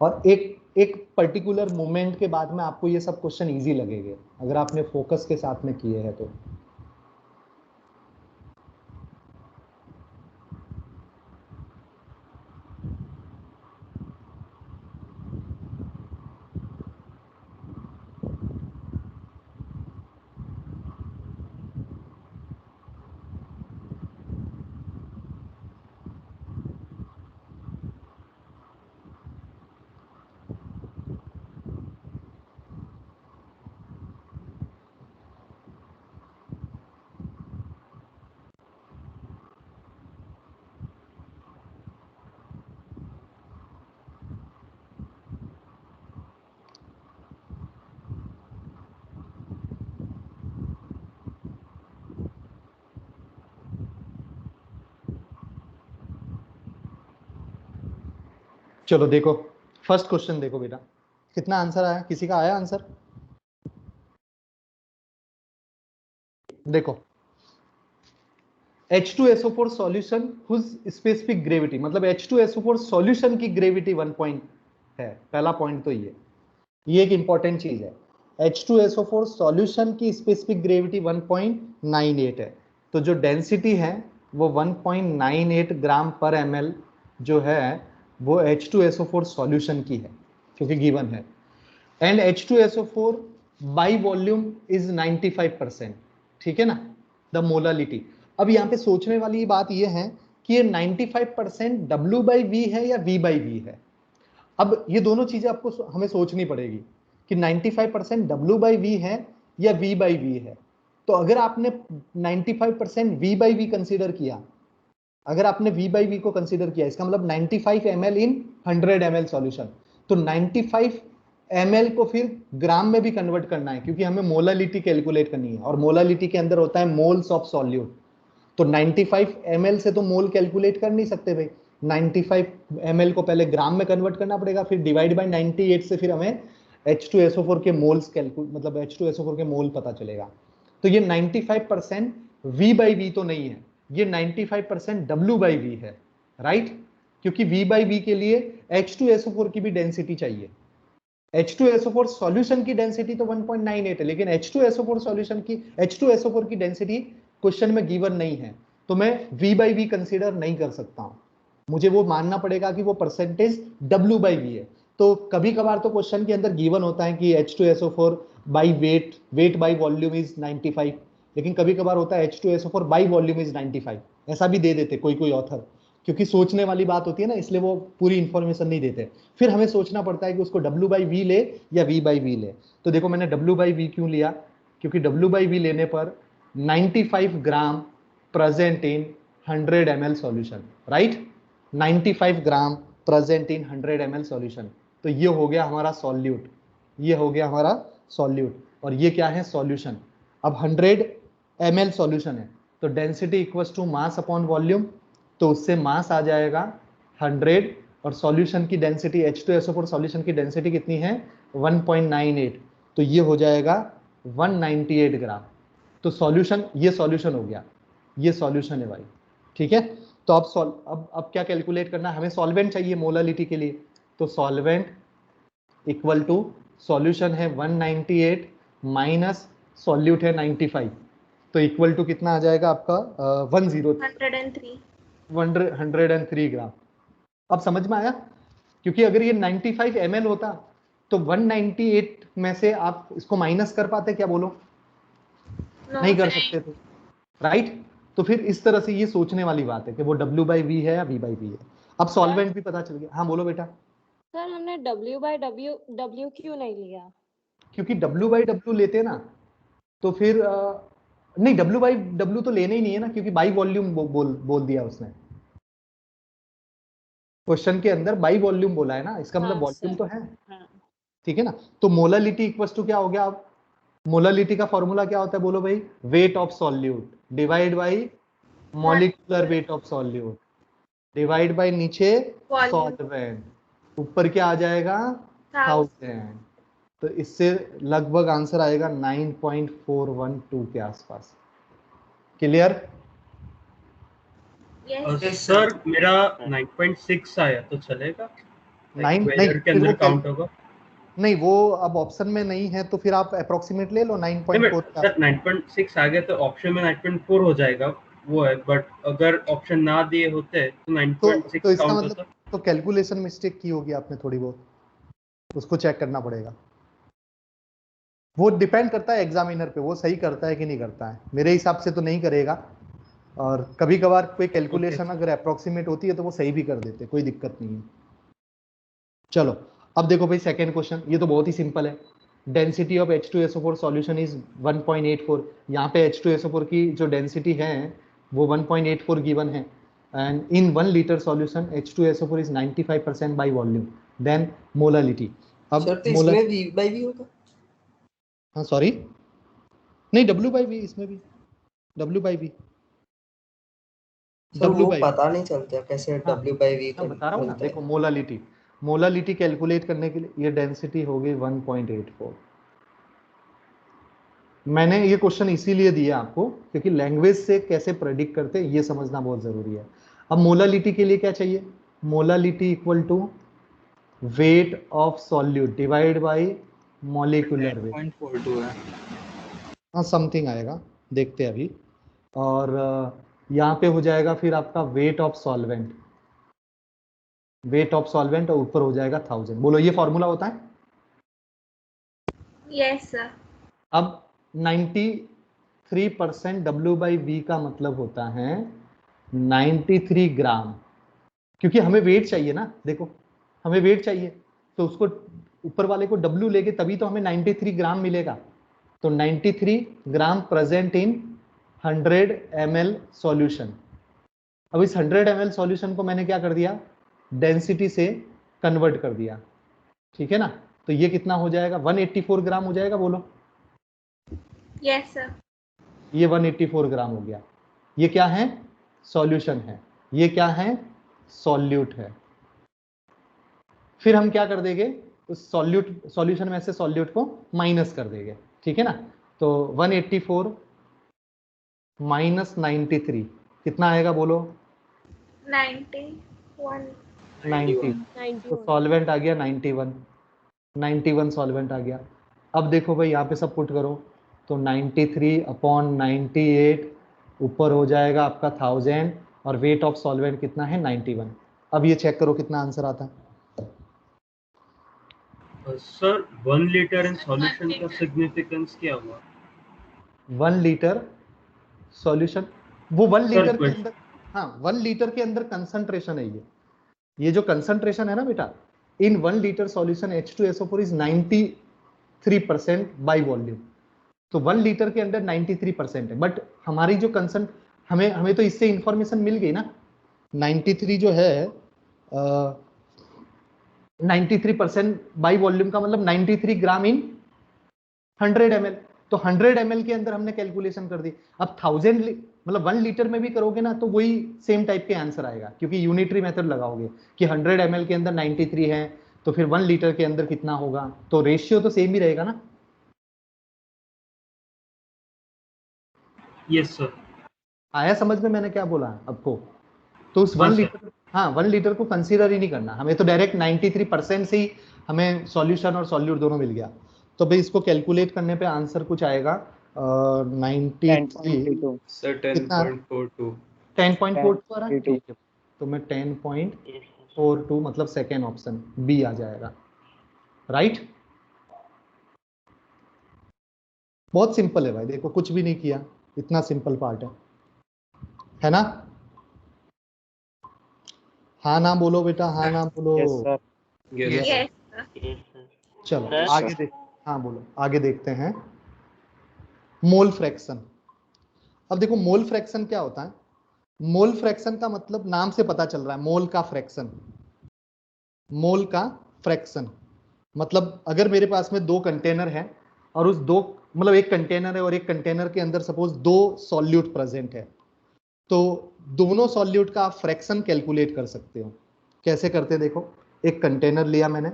और एक एक पर्टिकुलर मोमेंट के बाद में आपको ये सब क्वेश्चन इजी लगेंगे अगर आपने फोकस के साथ में किए हैं तो। चलो देखो फर्स्ट क्वेश्चन देखो बेटा, कितना आंसर आया? किसी का आया आंसर? देखो H2SO4 solution whose specific gravity, मतलब H2SO4 सॉल्यूशन की ग्रेविटी 1 पॉइंट है। पहला पॉइंट तो ये एक इंपॉर्टेंट चीज है। H2SO4 सॉल्यूशन की स्पेसिफिक ग्रेविटी 1.98 है, तो जो डेंसिटी है वो 1.98 ग्राम पर ml जो है वो H2SO4 सॉल्यूशन की है, क्योंकि गिवन है। And H2SO4 by volume is 95%, ठीक है ना, द मोलालिटी। अब यहाँ पे सोचने वाली बात ये है कि ये 95% W/V है या V/V है। अब ये दोनों चीजें आपको हमें सोचनी पड़ेगी कि 95% W/V है या V/V है। तो अगर आपने 95% V/V कंसीडर किया, अगर आपने V/V को कंसीडर किया, इसका मतलब 95 ml इन 100 ml सॉल्यूशन, तो 95 ml को फिर ग्राम में भी कन्वर्ट करना है, क्योंकि हमें मोलालिटी कैलकुलेट करनी है, और मोलालिटी के अंदर होता है मोल्स ऑफ सॉल्यूट। तो 95 ml से तो मोल कैलकुलेट कर नहीं सकते भाई, 95 ml को पहले ग्राम में कन्वर्ट करना पड़ेगा, फिर डिवाइड बाय 98 से फिर हमें H2SO4 के मोल्स मतलब H2SO4 के मोल पता चलेगा। तो ये 95% V/V तो नहीं है, ये 95% W/V है, राइट? क्योंकि V/V के लिए H2SO4 की भी डेंसिटी चाहिए। H2SO4 सॉल्यूशन की डेंसिटी तो 1.98 है, लेकिन H2SO4 सॉल्यूशन की H2SO4 की डेंसिटी क्वेश्चन में गिवन नहीं है, तो मैं V/V कंसीडर नहीं कर सकता हूं। मुझे वो मानना पड़ेगा कि वो परसेंटेज W/V है। तो कभी कभार तो क्वेश्चन के अंदर गिवन होता है कि H2SO4 by weight by volume is 95, लेकिन कभी कभार होता है H2SO4 बाई वॉल्यूम इज 95, ऐसा भी दे देते कोई ऑथर, क्योंकि सोचने वाली बात होती है ना, इसलिए वो पूरी इंफॉर्मेशन नहीं देते। फिर हमें सोचना पड़ता है कि उसको W/V ले या V/V ले। तो देखो मैंने W/V क्यों लिया, क्योंकि W/V लेने पर 95 ग्राम present in 100 ml solution, right? 95 gram present in 100 ml solution. तो ये हो गया हमारा सॉल्यूट, ये हो गया हमारा सॉल्यूट, और ये क्या है? सॉल्यूशन। अब 100 ml सॉल्यूशन है, तो density equals to mass upon volume, तो उससे मास आ जाएगा 100, और सॉल्यूशन की डेंसिटी H2SO4 सॉल्यूशन की डेंसिटी कितनी है? 1.98, तो ये हो जाएगा 198 ग्राम। तो सॉल्यूशन, ये सॉल्यूशन हो गया, ये सॉल्यूशन है भाई, ठीक है? तो अब क्या कैलकुलेट करना है? हमें सॉल्वेंट चाहिए मोलालिटी के लिए, तो सॉल्वेंट इक्वल टू सॉल्यूशन है 198 माइनस सॉल्यूट है 95, तो इक्वल टू कितना आ जाएगा आपका? 103 ग्राम। अब समझ में आया? क्योंकि अगर ये 95 ml होता तो 198 में से आप इसको माइनस कर पाते क्या? बोलो, नहीं कर सकते थे, राइट? तो फिर इस तरह से ये सोचने वाली बात है कि वो W/V है या V/V है। अब सॉल्वेंट भी पता चल गया। हाँ बोलो बेटा। सर हमने W/W क्यों नहीं लिया? क्योंकि W/W लेते ना तो फिर नहीं, W/W तो लेने ही नहीं है ना, क्योंकि बाई वॉल्यूम बोल दिया उसने क्वेश्चन के अंदर, बाई वॉल्यूम बोला है ना, इसका मतलब वॉल्यूम तो है, ठीक है ना? तो मोलालिटी इक्वल्स टू क्या हो गया? अब मोलालिटी का फॉर्मूला क्या होता है बोलो भाई? Wait of solute divide by molecular weight of solute divide by नीचे सॉल्वेंट, ऊपर क्या आ जाएगा? 1000। तो इससे लगभग आंसर आएगा 9.412 के आसपास। क्लियर? सर मेरा 9.6 आया तो चलेगा? 9 नहीं के अंदर काउंट होगा? नहीं, वो अब ऑप्शन में नहीं है, तो फिर आप अप्रोक्सीमेट ले लो 9.4 का। सर 9.6 आ गया तो ऑप्शन में 9.4 हो जाएगा, वो है, बट अगर ऑप्शन ना दिए होते तो 9.6 तो इसका काउंट मतलब होता। तो कैलकुलेशन मिस्टेक की होगी आपने थोड़ी बहुत, उसको चेक करना पड़ेगा। वो डिपेंड करता है एग्जामिनर पे, वो सही करता है कि नहीं करता है। मेरे हिसाब से तो नहीं करेगा, और कभी कभार कोई कैलकुलेशन अगर अप्रोक्सीमेट होती है तो वो सही भी कर देते, कोई दिक्कत नहीं है। चलो अब देखो भाई सेकंड क्वेश्चन, ये तो बहुत ही सिंपल है। Density of H2SO4 solution is 1.84। यहाँ पे H2SO4 की जो डेंसिटी है वो 1.84 गिवन है, and in 1 litre solution H2SO4 is 95% by volume, then molality. अब सर तो इसमें V/V होगा? हाँ सॉरी, नहीं W/V, इसमें भी W/V। सर वो पता नहीं चलता कैसे W/V का बता रहा हूँ ना, देखो मोलालिटी कैलकुलेट करने के लिए ये डेंसिटी होगी 1.84। मैंने ये क्वेश्चन इसीलिए दिया आपको क्योंकि लैंग्वेज से कैसे प्रेडिक्ट करते हैं ये समझना बहुत जरूरी है। अब मोलालिटी के लिए क्या चाहिए? Molality equal to weight of solute divide by molecular weight. 9.42 है। हाँ समथिंग आएगा, देखते हैं अभी। और यहाँ पे हो जाएगा फिर आपका वेट ऑफ सॉल्वेंट, और ऊपर हो जाएगा 1000। बोलो ये फॉर्मूला होता है? Yes sir. अब 93% W/V का मतलब होता है 93 ग्राम, क्योंकि हमें वेट चाहिए ना, देखो हमें वेट चाहिए, तो उसको ऊपर वाले को W लेके तभी तो हमें 93 ग्राम मिलेगा। तो 93 ग्राम प्रेजेंट इन 100 ml सॉल्यूशन। अब इस 100 ml सॉल्यूशन को मैंने क्या कर दिया? डेंसिटी से कन्वर्ट कर दिया, ठीक है ना? तो ये कितना हो जाएगा? 184 ग्राम हो जाएगा, बोलो। Yes sir. ये 184 ग्राम हो गया। ये क्या है? सॉल्यूशन है। ये क्या है? सॉल्यूट है। फिर हम क्या कर देंगे? उस सॉल्यूशन में से सॉल्यूट को माइनस कर देंगे, ठीक है ना? तो 184 माइनस 93, कितना आएगा बोलो? 91 90। तो सॉल्वेंट आ गया 91 सॉल्वेंट आ गया। अब देखो भाई यहाँ पे सब पुट करो तो 93/98 ऊपर हो जाएगा आपका 1000 और वेट ऑफ सॉल्वेंट कितना है 91। अब ये चेक करो कितना आंसर आता है। सर 1 लीटर इन सॉल्यूशन का सिग्निफिकेंस क्या हुआ? 1 लीटर सॉल्यूशन, वो 1 लीटर के question- अंदर, हाँ 1 लीटर के अंदर कंसंट्रेशन है ये जो कंसंट्रेशन है ना बेटा, इन 1 litre solution H2SO4 is 93% by volume. तो 1 लीटर के अंदर 93% है, बट हमारी जो कंसंट हमें तो इससे इंफॉर्मेशन मिल गई ना। 93 जो है 93% बाय वॉल्यूम का मतलब 93 ग्राम इन 100 ml। तो 100 ml के अंदर हमने कैलकुलेशन कर दी। अब 1000 मतलब 1 लीटर में भी करोगे ना तो वही सेम टाइप के आंसर आएगा, क्योंकि यूनिटरी मेथड लगाओगे कि 100 ml के अंदर 93 है तो फिर 1 लीटर के अंदर कितना होगा, तो रेशियो तो सेम ही रहेगा ना। Yes sir. आया समझ में मैंने क्या बोला आपको? तो उस 1 लीटर, हाँ 1 लीटर को कंसीडर ही नहीं करना, हमें तो डायरेक्ट 93% से ही हमें सॉल्यूशन और सॉल्यूट दोनों मिल गया। तो भाई इसको कैलकुलेट करने पे आंसर कुछ आएगा 93 सर कितना? 10.42 10.42 आ रहा है। 10.42 तो मैं 10.42 मतलब सेकेंड ऑप्शन बी आ जाएगा, राइट। बहुत सिंपल है भाई, देखो कुछ भी नहीं किया, इतना सिंपल पार्ट है ना। हाँ ना बोलो बेटा, हाँ ना बोलो। Yes sir. Yes. Yes Yes, sir. चलो Sir? आगे देख, हाँ बोलो, आगे देखते हैं मोल फ्रैक्शन। अब देखो मोल फ्रैक्शन क्या होता है। मोल फ्रैक्शन का मतलब नाम से पता चल रहा है, मोल का फ्रैक्शन। मोल का फ्रैक्शन मतलब अगर मेरे पास में 2 कंटेनर है और उस 2 मतलब एक कंटेनर है और एक कंटेनर के अंदर सपोज 2 सॉल्यूट प्रेजेंट है, तो दोनों सॉल्यूट का आप फ्रैक्शन कैलकुलेट कर सकते हो। कैसे करते देखो, एक कंटेनर लिया मैंने,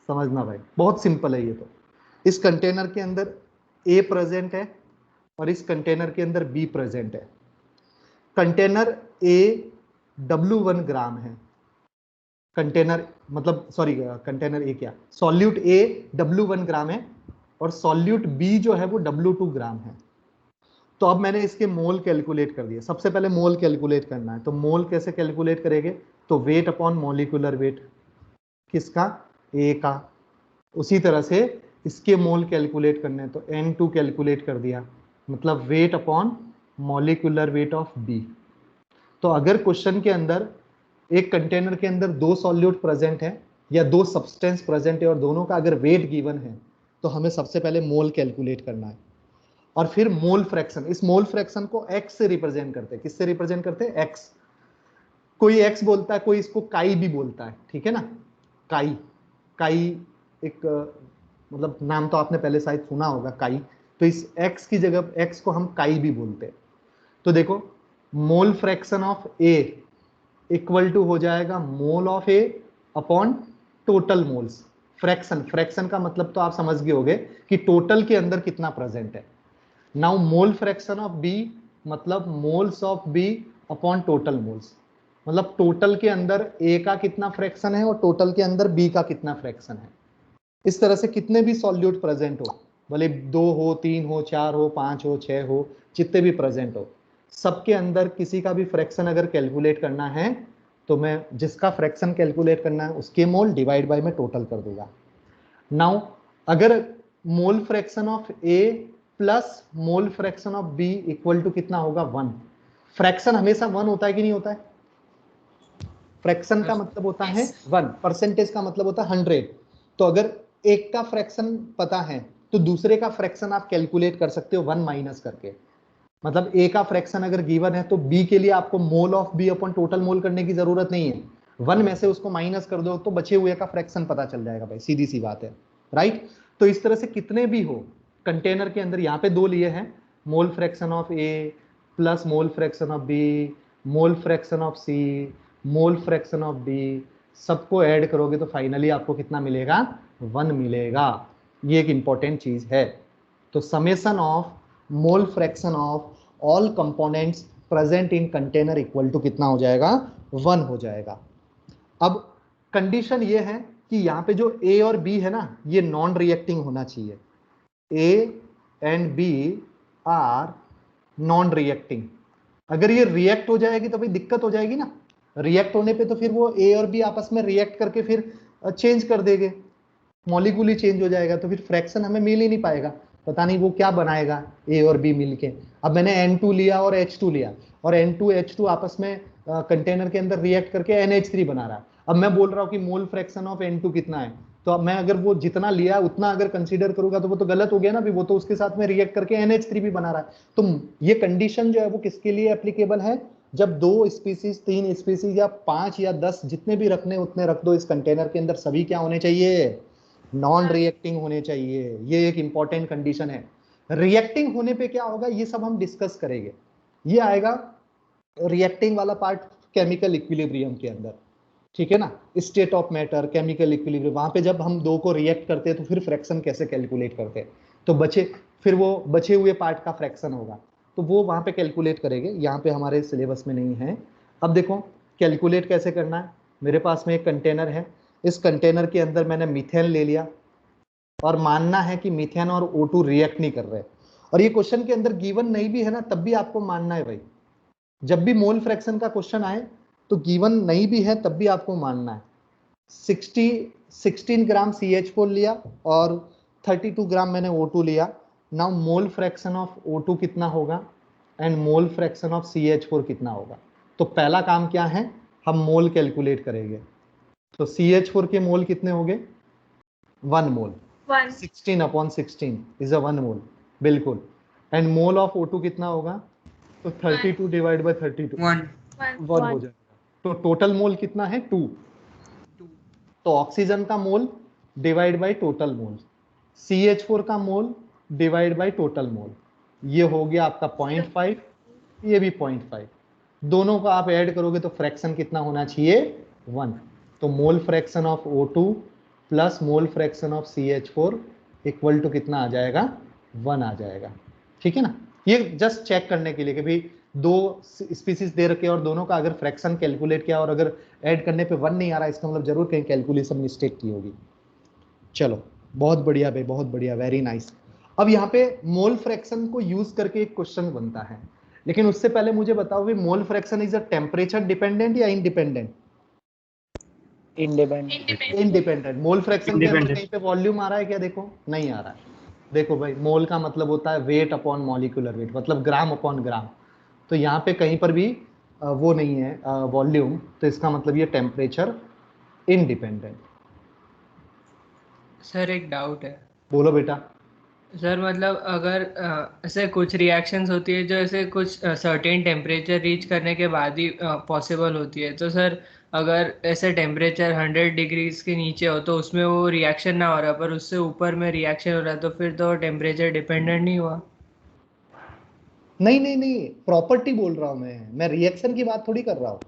समझना भाई बहुत सिंपल है ये। तो इस कंटेनर के अंदर A प्रेजेंट है और इस कंटेनर के अंदर B प्रेजेंट है। कंटेनर A W1 ग्राम है, कंटेनर मतलब सॉरी कंटेनर A क्या, सॉल्यूट A W1 ग्राम है और सॉल्यूट B जो है वो W2 ग्राम है। तो अब मैंने इसके मोल कैलकुलेट कर दिए। सबसे पहले मोल कैलकुलेट करना है, तो मोल कैसे कैलकुलेट करेंगे, तो वेट अपॉन मॉलिक्यूलर वेट किसका, A का। उसी तरह से इसके मोल कैलकुलेट करने हैं, तो N2 कैलकुलेट कर दिया, मतलब wait upon molecular weight of B। तो अगर क्वेश्चन के अंदर एक कंटेनर के अंदर 2 सॉल्यूट प्रेजेंट है या 2 सब्सटेंस प्रेजेंट है और दोनों का अगर वेट गिवन है, तो हमें सबसे पहले मोल कैलकुलेट करना है और फिर मोल फ्रैक्शन। इस मोल फ्रैक्शन को x से रिप्रेजेंट करते हैं। किससे रिप्रेजेंट करते हैं, x। कोई x बोलता है, कोई इसको काई भी बोलता है, ठीक है ना। काई, काई एक मतलब नाम तो आपने पहले शायद सुना होगा काई। तो इस x की जगह x को हम काई भी बोलते हैं। तो देखो mole fraction of A equal to हो जाएगा mole of A upon total moles. Fraction, fraction का मतलब तो आप समझ गए होंगे कि टोटल के अंदर कितना प्रेजेंट है। Now mole fraction of B मतलब moles of B upon total moles, मतलब टोटल के अंदर A का कितना फ्रैक्शन है और टोटल के अंदर B का कितना फ्रैक्शन है। इस तरह से कितने भी सॉल्यूट प्रेजेंट हो, भले 2 हो, 3 हो, 4 हो, 5 हो, 6 हो, जितने भी प्रेजेंट हो, सबके अंदर किसी का भी फ्रैक्शन अगर कैलकुलेट करना है तो मैं जिसका फ्रैक्शन कैलकुलेट करना है उसके मोल डिवाइड बाय में टोटल कर दूंगा। नाउ अगर mole fraction of A plus mole fraction of B equal to कितना होगा 1। फ्रैक्शन हमेशा 1 होता है कि नहीं होता है। फ्रैक्शन का मतलब होता है 1, परसेंटेज का मतलब होता है 100। तो अगर एक का फ्रैक्शन पता है तो दूसरे का फ्रैक्शन आप कैलकुलेट कर सकते हो 1 माइनस करके। मतलब A का फ्रैक्शन अगर गिवन है तो B के लिए आपको mole of B upon total mole करने की जरूरत नहीं है, 1 में से उसको माइनस कर दो तो बचे हुए का फ्रैक्शन पता चल जाएगा भाई, सीधी सी बात है, राइट। तो इस तरह से कितने भी हो कंटेनर के अंदर, यहाँ पे 2 लिए हैं, मोल fraction of A plus mole fraction of B, mole fraction of C, mole fraction of D, सबको ऐड करोगे तो फाइनली आपको कितना मिलेगा, 1 मिलेगा। ये एक इंपॉर्टेंट चीज है। तो summation of mole fraction of all components present in container equal to कितना हो जाएगा, 1 हो जाएगा। अब कंडीशन ये है कि यहाँ पे जो A और B है ना, ये नॉन रिएक्टिंग होना चाहिए। A and B are non reacting. अगर ये रिएक्ट हो जाएगी तो भाई दिक्कत हो जाएगी ना, रिएक्ट होने पे तो फिर वो A और B आपस में रिएक्ट करके फिर चेंज कर देंगे, मॉलिक्यूल ही चेंज हो जाएगा, तो फिर फ्रैक्शन हमें मिल ही नहीं पाएगा, पता नहीं वो क्या बनाएगा A और B मिलके। अब मैंने N2 लिया और H2 लिया, और N2 H2 आपस में कंटेनर के अंदर रिएक्ट करके NH3 बना रहा है। अब मैं बोल रहा हूँ कि मोल फ्रैक्शन ऑफ N2 कितना है, तो अब मैं अगर वो जितना लिया उतना अगर कंसीडर करूंगा तो वो तो गलत हो गया ना, भी वो तो उसके साथ में रिएक्ट करके NH3 भी बना रहा है। तो ये कंडीशन जो है वो किसके लिए एप्लीकेबल है, जब 2 स्पीसीज, 3 स्पीसीज या 5 या 10 जितने भी रखने उतने रख दो इस कंटेनर के अंदर, सभी क्या होने चाहिए, नॉन रिएक्टिंग होने चाहिए। ये एक इंपॉर्टेंट कंडीशन है। रिएक्टिंग होने पे क्या होगा ये सब हम डिस्कस करेंगे, ये आएगा रिएक्टिंग वाला पार्ट केमिकल इक्विलिब्रियम के अंदर, ठीक है ना, state of matter, chemical equilibrium, वहां पे जब हम 2 को रिएक्ट करते हैं तो फिर फ्रैक्शन कैसे कैलकुलेट करते हैं, तो फिर वो बचे हुए पार्ट का फ्रैक्शन होगा, तो वो वहां पे कैलकुलेट करेंगे, यहाँ पे हमारे सिलेबस में नहीं है। अब देखो कैलकुलेट कैसे करना है। मेरे पास में एक कंटेनर है, इस कंटेनर के अंदर मैंने मीथेन ले लिया और मानना है कि मीथेन और O2 रिएक्ट नहीं कर रहे, और ये क्वेश्चन के अंदर गिवन नहीं भी है ना तब भी आपको मानना है भाई, जब भी मोल फ्रैक्शन का क्वेश्चन आए तो गिवन नहीं भी है तब भी आपको मानना है। 16 ग्राम CH4 लिया और 32 ग्राम मैंने O2 लिया। Now mole fraction of O2 कितना होगा and mole fraction of CH4 कितना होगा, तो पहला काम क्या है, हम मोल कैलकुलेट करेंगे। तो CH4 के मोल कितने हो गए, 1 मोल, 16/16 इज अ 1 मोल, बिल्कुल। एंड मोल ऑफ O2 कितना होगा, तो 32 डिवाइड बाय 32 1 हो जाएगा, तो टोटल मोल कितना है 2, तो ऑक्सीजन का मोल divide by total mole, CH4 का मोल डिवाइड बाय टोटल मोल, ये हो गया आपका 0.5, ये भी 0.5, दोनों को आप ऐड करोगे तो फ्रैक्शन कितना होना चाहिए 1, तो mole fraction of O2 plus mole fraction of CH4 equal to कितना आ जाएगा, 1 आ जाएगा, ठीक है ना। ये जस्ट चेक करने के लिए कि भाई 2 स्पीसीज दे रखे और दोनों का अगर फ्रैक्शन कैलकुलेट किया और अगर ऐड करने पे 1 नहीं आ रहा, इसका मतलब जरूर कहीं कैलकुलेशन मिस्टेक की होगी। चलो बहुत बढ़िया भाई, बहुत बढ़िया, वेरी नाइस। अब यहाँ पे मोल फ्रैक्शन को यूज करके एक क्वेश्चन बनता है, लेकिन उससे पहले मुझे बताओ भाई mole fraction is a temperature dependent या इंडिपेंडेंट, इंडिपेंडेंट। मोल फ्रैक्शन के अंदर कहीं पे वॉल्यूम आ रहा है क्या, देखो नहीं आ रहा है। देखो भाई मोल का मतलब होता है वेट अपॉन मॉलिक्यूलर वेट, मतलब ग्राम अपॉन ग्राम, तो यहाँ पे कहीं पर भी वो नहीं है वॉल्यूम, तो इसका मतलब ये टेम्परेचर इंडिपेंडेंट। सर एक डाउट है। बोलो बेटा। सर मतलब अगर ऐसे कुछ रिएक्शंस होती है जो ऐसे कुछ सर्टेन टेम्परेचर रीच करने के बाद ही पॉसिबल होती है, तो सर अगर ऐसे टेम्परेचर 100 डिग्रीज के नीचे हो तो उसमें वो रिएक्शन ना हो रहा, पर उससे ऊपर में रिएक्शन हो रहा है, तो फिर तो टेम्परेचर डिपेंडेंट नहीं हुआ। नहीं नहीं नहीं, प्रॉपर्टी बोल रहा हूं मैं रिएक्शन की बात थोड़ी कर रहा हूं,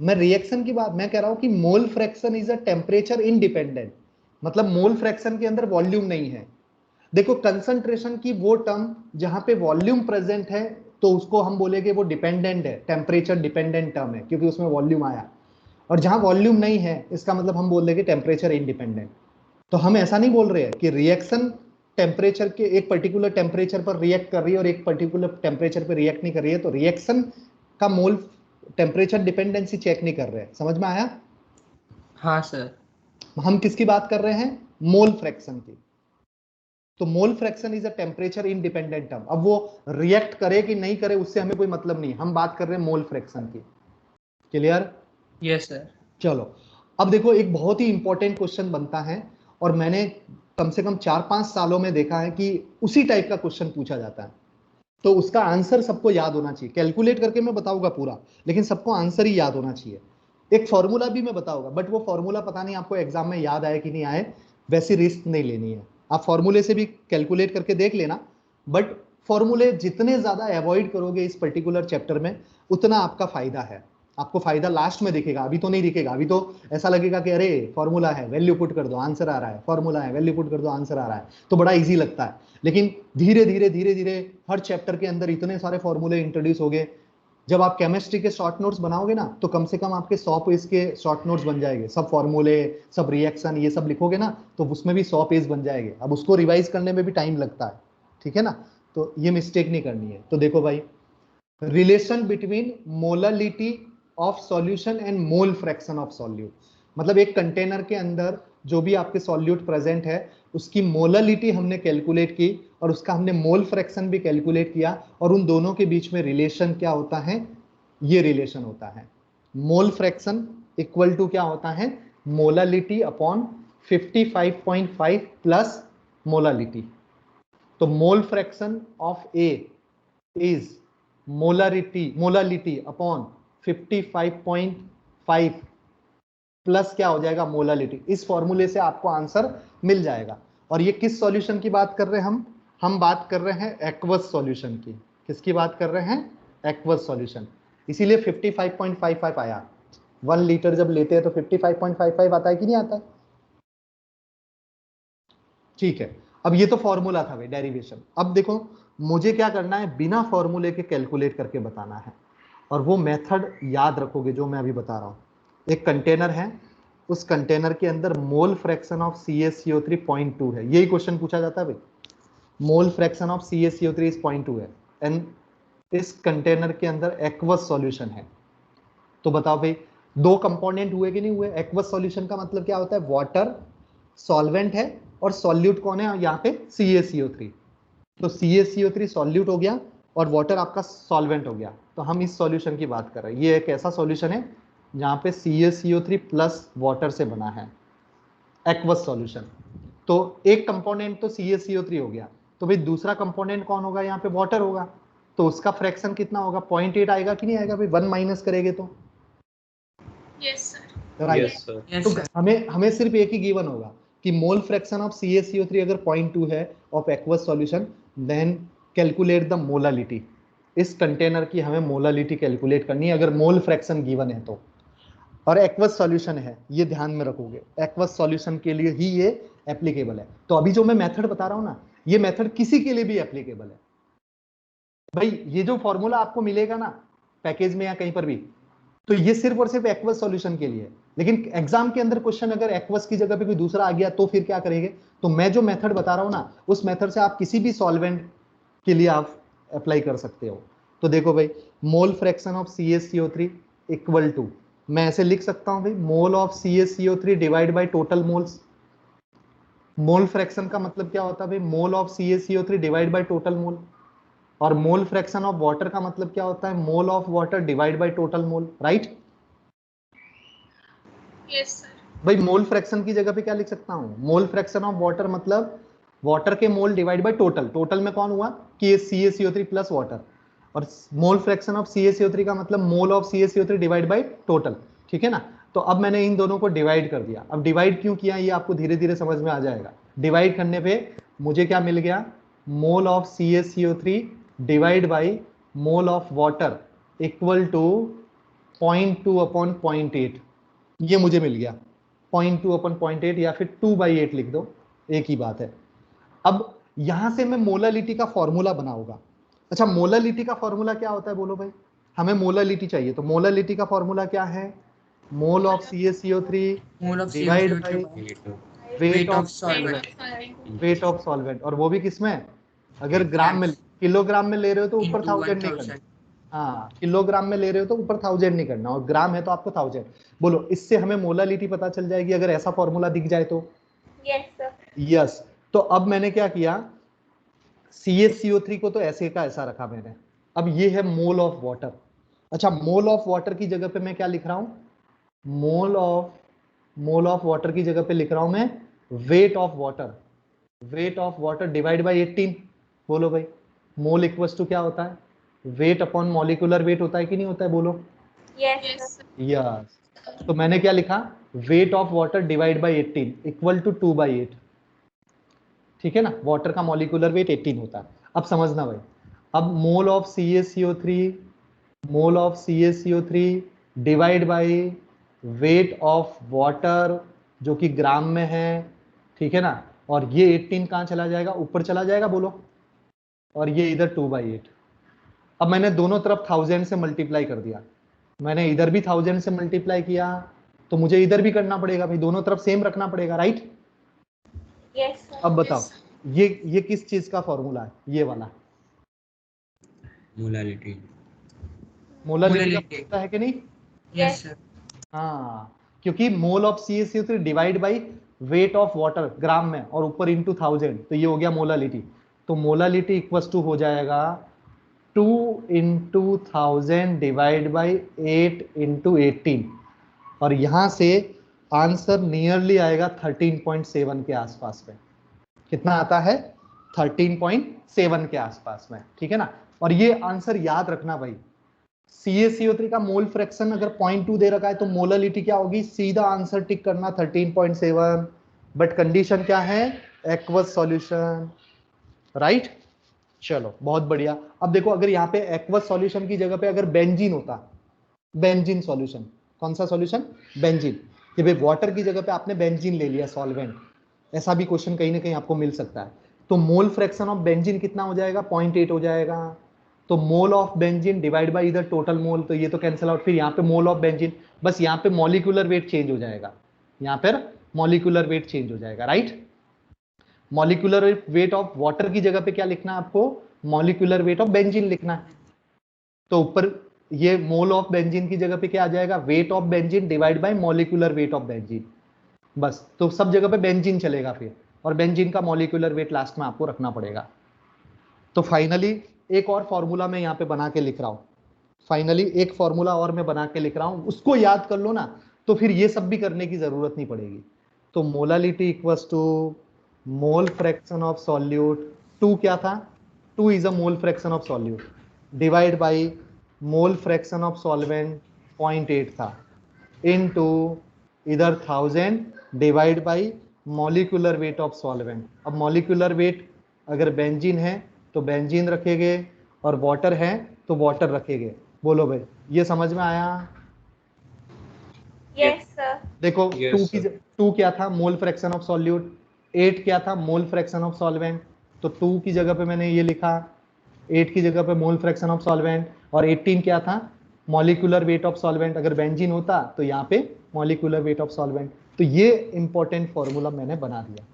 मैं रिएक्शन की बात मैं कह रहा हूं कि mole fraction is a temperature independent, मतलब मोल फ्रैक्शन के अंदर वॉल्यूम नहीं है। देखो कंसंट्रेशन की वो टर्म जहां पे वॉल्यूम प्रेजेंट है तो उसको हम बोलेंगे वो डिपेंडेंट है, टेम्परेचर डिपेंडेंट टर्म है क्योंकि उसमें वॉल्यूम आया, और जहां वॉल्यूम नहीं है इसका मतलब हम बोल देंगे टेम्परेचर इंडिपेंडेंट। तो हम ऐसा नहीं बोल रहे हैं कि रिएक्शन टेम्परेचर के एक पर्टिकुलर टेम्परेचर पर रिएक्ट कर रही है और एक पर्टिकुलर टेम्परेचर पर रिएक्ट नहीं कर रही है, तो रिएक्शन का मोल टेम्परेचर डिपेंडेंसी चेक नहीं कर रहे हैं, समझ में आया। हाँ सर। हम किसकी बात कर रहे हैं, मोल फ्रैक्शन की। तो mole fraction is a temperature independent term, अब वो रिएक्ट करे कि नहीं करे उससे हमें कोई मतलब नहीं, हम बात कर रहे हैं मोल फ्रैक्शन की। क्लियर। Yes sir. चलो अब देखो एक बहुत ही इंपॉर्टेंट क्वेश्चन बनता है और मैंने कम से कम 4-5 सालों में देखा है कि उसी टाइप का क्वेश्चन पूछा जाता है, तो उसका आंसर सबको याद होना चाहिए। कैलकुलेट करके मैं बताऊंगा पूरा, लेकिन सबको आंसर ही याद होना चाहिए। एक फॉर्मूला भी मैं बताऊंगा, बट वो फॉर्मूला पता नहीं आपको एग्जाम में याद आए कि नहीं आए, वैसी रिस्क नहीं लेनी है। आप फॉर्मूले से भी कैलकुलेट करके देख लेना, बट फॉर्मूले जितने ज्यादा अवॉइड करोगे इस पर्टिकुलर चैप्टर में उतना आपका फायदा है। आपको फायदा लास्ट में दिखेगा, अभी तो नहीं दिखेगा। अभी तो ऐसा लगेगा कि अरे फॉर्मूला है, वैल्यू पुट कर दो आंसर आ रहा है, फॉर्मूला है, वैल्यू पुट कर दो आंसर आ रहा है, तो बड़ा इजी लगता है। लेकिन धीरे धीरे हर चैप्टर के अंदर इतने सारे फॉर्मूले इंट्रोड्यूस हो गए। जब आप केमिस्ट्री के शॉर्ट नोट्स बनाओगे ना, तो कम से कम आपके 100 पेज के शॉर्ट नोट्स बन जाएंगे। सब फॉर्मूले, सब रिएक्शन, ये सब लिखोगे ना, तो उसमें भी 100 पेज बन जाएंगे। अब उसको रिवाइज करने में भी टाइम लगता है, ठीक है ना। तो ये मिस्टेक नहीं करनी है। तो देखो भाई, relation between molality of solution and mole fraction of solute, मतलब एक कंटेनर के अंदर जो भी आपके सॉल्यूट प्रेजेंट है उसकी मोललिटी हमने कैलकुलेट की और उसका हमने मोल फ्रैक्शन भी कैलकुलेट किया, और उन दोनों के बीच में रिलेशन क्या होता है, ये रिलेशन होता है। मोल फ्रैक्शन इक्वल टू क्या होता है, मोललिटी अपॉन 55.5 प्लस मोललिटी। तो mole fraction of A is molality upon 55.5 plus क्या हो जाएगा, मोललिटी। इस फॉर्मूले से आपको आंसर मिल जाएगा। और ये किस सॉल्यूशन की बात कर रहे हैं हम बात कर रहे हैं एक्वस सॉल्यूशन की। किसकी बात कर रहे हैं, एक्वस सॉल्यूशन। इसीलिए 55.55 आया। 1 लीटर जब लेते हैं तो 55.55 आता है कि नहीं आता है, ठीक है। अब ये तो फॉर्मूला था भाई, डेरिवेशन। अब देखो मुझे क्या करना है, बिना फॉर्मूले के कैलकुलेट करके बताना है, और वो मेथड याद रखोगे जो मैं अभी बता रहा हूं। एक कंटेनर है, उस कंटेनर के अंदर मोल फ्रैक्शन ऑफ CaCO3 0.2 है। यही क्वेश्चन पूछा जाता है भाई, mole fraction of CaCO3 is 0.2 है, एंड इस कंटेनर के अंदर एक्वस सॉल्यूशन है। तो बताओ भाई, 2 कंपोनेंट हुए कि नहीं हुए। एक्वस सॉल्यूशन का मतलब क्या होता है, वाटर सॉल्वेंट है और सॉल्यूट कौन है यहाँ पे, CaCO3। तो CaCO3 सॉल्यूट हो गया और वाटर आपका सॉल्वेंट हो गया। तो हम इस सॉल्यूशन की बात कर रहे हैं। ये एक ऐसा सॉल्यूशन है जहाँ पे CaCO3 प्लस वाटर से बना है, एक्वस सॉल्यूशन। तो एक कंपोनेंट तो CaCO3 हो गया, तो भाई दूसरा कंपोनेंट कौन होगा, यहाँ पे वाटर होगा। तो उसका फ्रैक्शन कितना होगा, 0.8 आएगा कि नहीं आएगा भाई, 1 माइनस करेंगे तो। Yes sir. राइट। Yes, तो sir. हमें सिर्फ एक ही गिवन होगा कि मोल फ्रैक्शन ऑफ CaCO3 अगर 0.2 है of aqueous solution, then calculate the molality. इस कंटेनर की हमें मोललिटी कैलकुलेट करनी है अगर मोल फ्रैक्शन गिवन है तो। और एक्वस सॉल्यूशन है, ये ध्यान में रखोगे, एक्वस सॉल्यूशन के लिए ही ये एप्लीकेबल है। तो अभी जो मैं मेथड बता रहा हूं ना, ये मेथड किसी के लिए भी एप्लीकेबल है भाई। ये जो फॉर्मूला आपको मिलेगा ना पैकेज में या कहीं पर भी, तो ये सिर्फ और सिर्फ एक्वस सॉल्यूशन के लिए है। लेकिन एग्जाम के अंदर क्वेश्चन अगर एक्वस की जगह पे कोई दूसरा आ गया तो फिर क्या करेंगे। तो मैं जो मेथड बता रहा हूं ना, उस मेथड से आप किसी भी सॉल्वेंट के लिए आप अप्लाई कर सकते हो। तो देखो भाई, mole fraction of CaCO3 equal to, मैं ऐसे लिख सकता हूं भाई, mole of CaCO3 divide by total moles. Mole fraction का मतलब क्या होता है भाई, mole of CaCO3 divide by total mole. और मोल फ्रैक्शन ऑफ वाटर का मतलब क्या होता है, मोल of water divide by total mole, right. Yes sir. भाई मोल फ्रैक्शन की जगह पे क्या लिख सकता हूं, मोल फ्रैक्शन ऑफ वाटर मतलब वाटर के मोल डिवाइड बाय टोटल। टोटल में कौन हुआ कि CaCO3 प्लस वाटर। और मोल फ्रैक्शन ऑफ CaCO3 का मतलब mole of CaCO3 divide by total, ठीक है ना। तो अब मैंने इन दोनों को डिवाइड कर दिया। अब डिवाइड क्यों किया ये आपको धीरे धीरे समझ में आ जाएगा। डिवाइड करने पे मुझे क्या मिल गया, mole of CaCO3 divide by mole of water equal to 0.2 upon 0.8। ये मुझे मिल गया 0.2 अपॉन 0.8, या फिर 2/8 लिख दो, एक ही बात है। अब यहां से मैं मोललिटी का फॉर्मूला बनाऊंगा। अच्छा, मोललिटी का फॉर्मूला क्या होता है बोलो भाई, हमें मोललिटी चाहिए। तो मोललिटी का फॉर्मूला क्या है, मोल of CaCO3 Mole of divide CO3 by weight of solvent wait of solvent. और वो भी किसमें, अगर ग्राम में, किलोग्राम में ले रहे हो तो ऊपर into 1000 नहीं करना। 1000. हाँ, किलोग्राम में ले रहे हो तो ऊपर 1000 नहीं करना, और ग्राम है तो आपको 1000। बोलो, इससे हमें मोललिटी पता चल जाएगी अगर ऐसा फॉर्मूला दिख जाए तो। Yes sir. यस। तो अब मैंने क्या किया, CaCO3 को तो ऐसे का ऐसा रखा मैंने। अब ये है मोल ऑफ वाटर। अच्छा, मोल ऑफ वाटर की जगह पे मैं क्या लिख रहा हूं, मोल ऑफ वाटर की जगह पे लिख रहा हूं मैं wait of water. Wait of water divide by 18। बोलो भाई, मोल इक्वल्स टू क्या होता है, वेट अपॉन मॉलिक्यूलर वेट होता है कि नहीं होता है, बोलो। Yes sir. यस। तो मैंने क्या लिखा, weight of water divide by 18 equal to 2/8, ठीक है ना। वाटर का मॉलिक्यूलर वेट 18 होता है। अब समझना भाई, अब मोल of CaCO3 divide by weight of water जो कि ग्राम में है, ठीक है ना, और ये 18 कहाँ चला जाएगा, ऊपर चला जाएगा बोलो, और ये इधर 2/8। अब मैंने दोनों तरफ 1000 से मल्टीप्लाई कर दिया, मैंने इधर भी 1000 से मल्टीप्लाई किया, तो मुझे इधर भी करना पड़ेगा भाई, दोनों तरफ सेम रखना पड़ेगा, राइट? यस अब बताओ ये किस चीज का फॉर्मूला है, ये वाला मोलालिटी मोलालिटी का पता है कि नहीं? Yes sir. हाँ, क्योंकि mole of CaCO3 divide by weight of water gram में और ऊपर इंटू 1000, तो ये हो गया मोलालिटी। तो मोलालिटी इक्वल्स टू हो जाएगा 2 × 1000 डिवाइड बाई 8 × 18, और यहां से आंसर नियरली आएगा 13.7 के आसपास में। कितना आता है? 13.7 के आसपास में, ठीक है ना। और ये आंसर याद रखना भाई, CaCO3 का मोल फ्रैक्शन अगर 0.2 दे रखा है तो मोलालिटी क्या होगी, सीधा आंसर टिक करना 13.7, बट कंडीशन क्या है, एक्वस सॉल्यूशन, राइट। चलो बहुत बढ़िया। अब देखो अगर यहाँ पे एक्वस सॉल्यूशन की जगह पे अगर बेंजीन होता, बेंजीन सॉल्यूशन, कौन सा सॉल्यूशन, बेंजीन, कि भाई वाटर की जगह पे आपने बेंजीन ले लिया सॉल्वेंट, ऐसा भी क्वेश्चन कहीं ना कहीं आपको मिल सकता है, तो मोल फ्रैक्शन ऑफ बेंजीन कितना हो जाएगा, 0.8 हो जाएगा। तो mole of benzene divide by इधर टोटल मोल, तो ये तो कैंसिल आउट, फिर यहाँ पे मोल ऑफ बेंजीन, बस यहाँ पे मॉलिक्यूलर वेट चेंज हो जाएगा, यहाँ पर मॉलिक्यूलर वेट चेंज हो जाएगा, right. Molecular weight of water की जगह पे क्या लिखना है आपको, मॉलिक्यूलर वेट ऑफ बेंजीन लिखना है। तो ऊपर ये मोल ऑफ बेंजीन की जगह पे क्या आ जाएगा, weight of benzene divide by molecular weight of benzene, बस। तो सब जगह पे बेंजीन चलेगा फिर, और बेंजीन का मॉलिक्यूलर वेट लास्ट में आपको रखना पड़ेगा। तो फाइनली एक और फॉर्मूला मैं यहाँ पे बना के लिख रहा हूँ, फाइनली एक फॉर्मूला और मैं बना के लिख रहा हूँ, उसको याद कर लो ना, तो फिर ये सब भी करने की जरूरत नहीं पड़ेगी। तो molality equals to mole fraction of solute, 2 क्या था, 2 is a mole fraction of solute, divide by mole fraction of solvent 0.8 था, इनटू इधर 1000 divide by molecular weight of solvent. अब मॉलिक्यूलर वेट अगर बेंजीन है तो बेंजीन रखेंगे, और वाटर है तो वाटर रखेंगे। बोलो भाई, ये समझ में आया? Yes sir. देखो Yes, 2 क्या था, मोल फ्रैक्शन ऑफ सॉल्यूट, 8 क्या था, मोल फ्रैक्शन ऑफ सॉल्वेंट। तो 2 की जगह पे मैंने ये लिखा, 8 की जगह पे मोल फ्रैक्शन ऑफ सॉल्वेंट, और 18 क्या था, मॉलिक्यूलर वेट ऑफ सॉल्वेंट। अगर बेंजीन होता तो यहाँ पे मॉलिक्यूलर वेट ऑफ सॉल्वेंट। तो ये इंपॉर्टेंट फॉर्मूला मैंने बना दिया।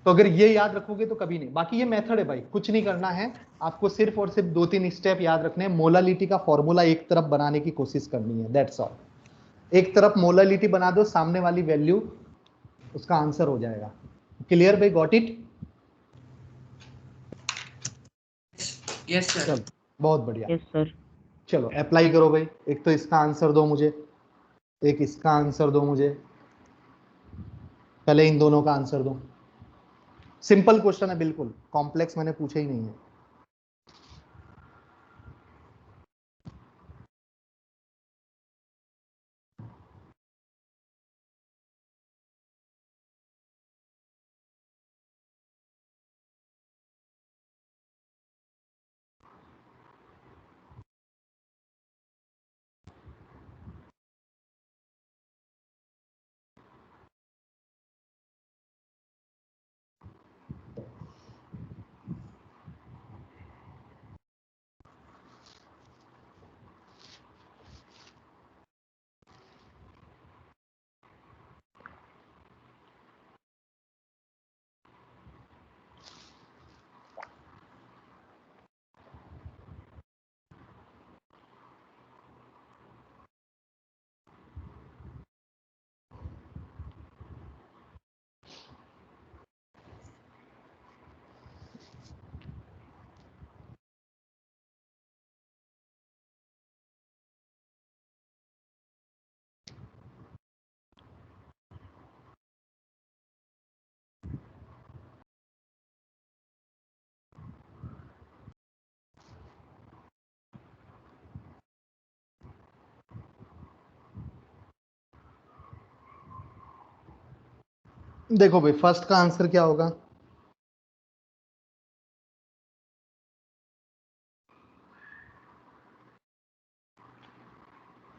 तो अगर ये याद रखोगे तो कभी नहीं, बाकी ये मेथड है भाई, कुछ नहीं करना है आपको, सिर्फ और सिर्फ 2-3 स्टेप याद रखने हैं। मोलालिटी का फॉर्मूला एक तरफ बनाने की कोशिश करनी है, दैट्स ऑल। एक तरफ मोलालिटी बना दो, सामने वाली वैल्यू उसका आंसर हो जाएगा। क्लियर भाई, गॉट इट? Yes sir. चलो बहुत बढ़िया। Yes sir. चलो अप्लाई करो भाई, एक तो इसका आंसर दो मुझे, एक इसका आंसर दो मुझे, पहले इन दोनों का आंसर दो। सिंपल क्वेश्चन है बिल्कुल, कॉम्प्लेक्स मैंने पूछा ही नहीं है। देखो भाई, फर्स्ट का आंसर क्या होगा,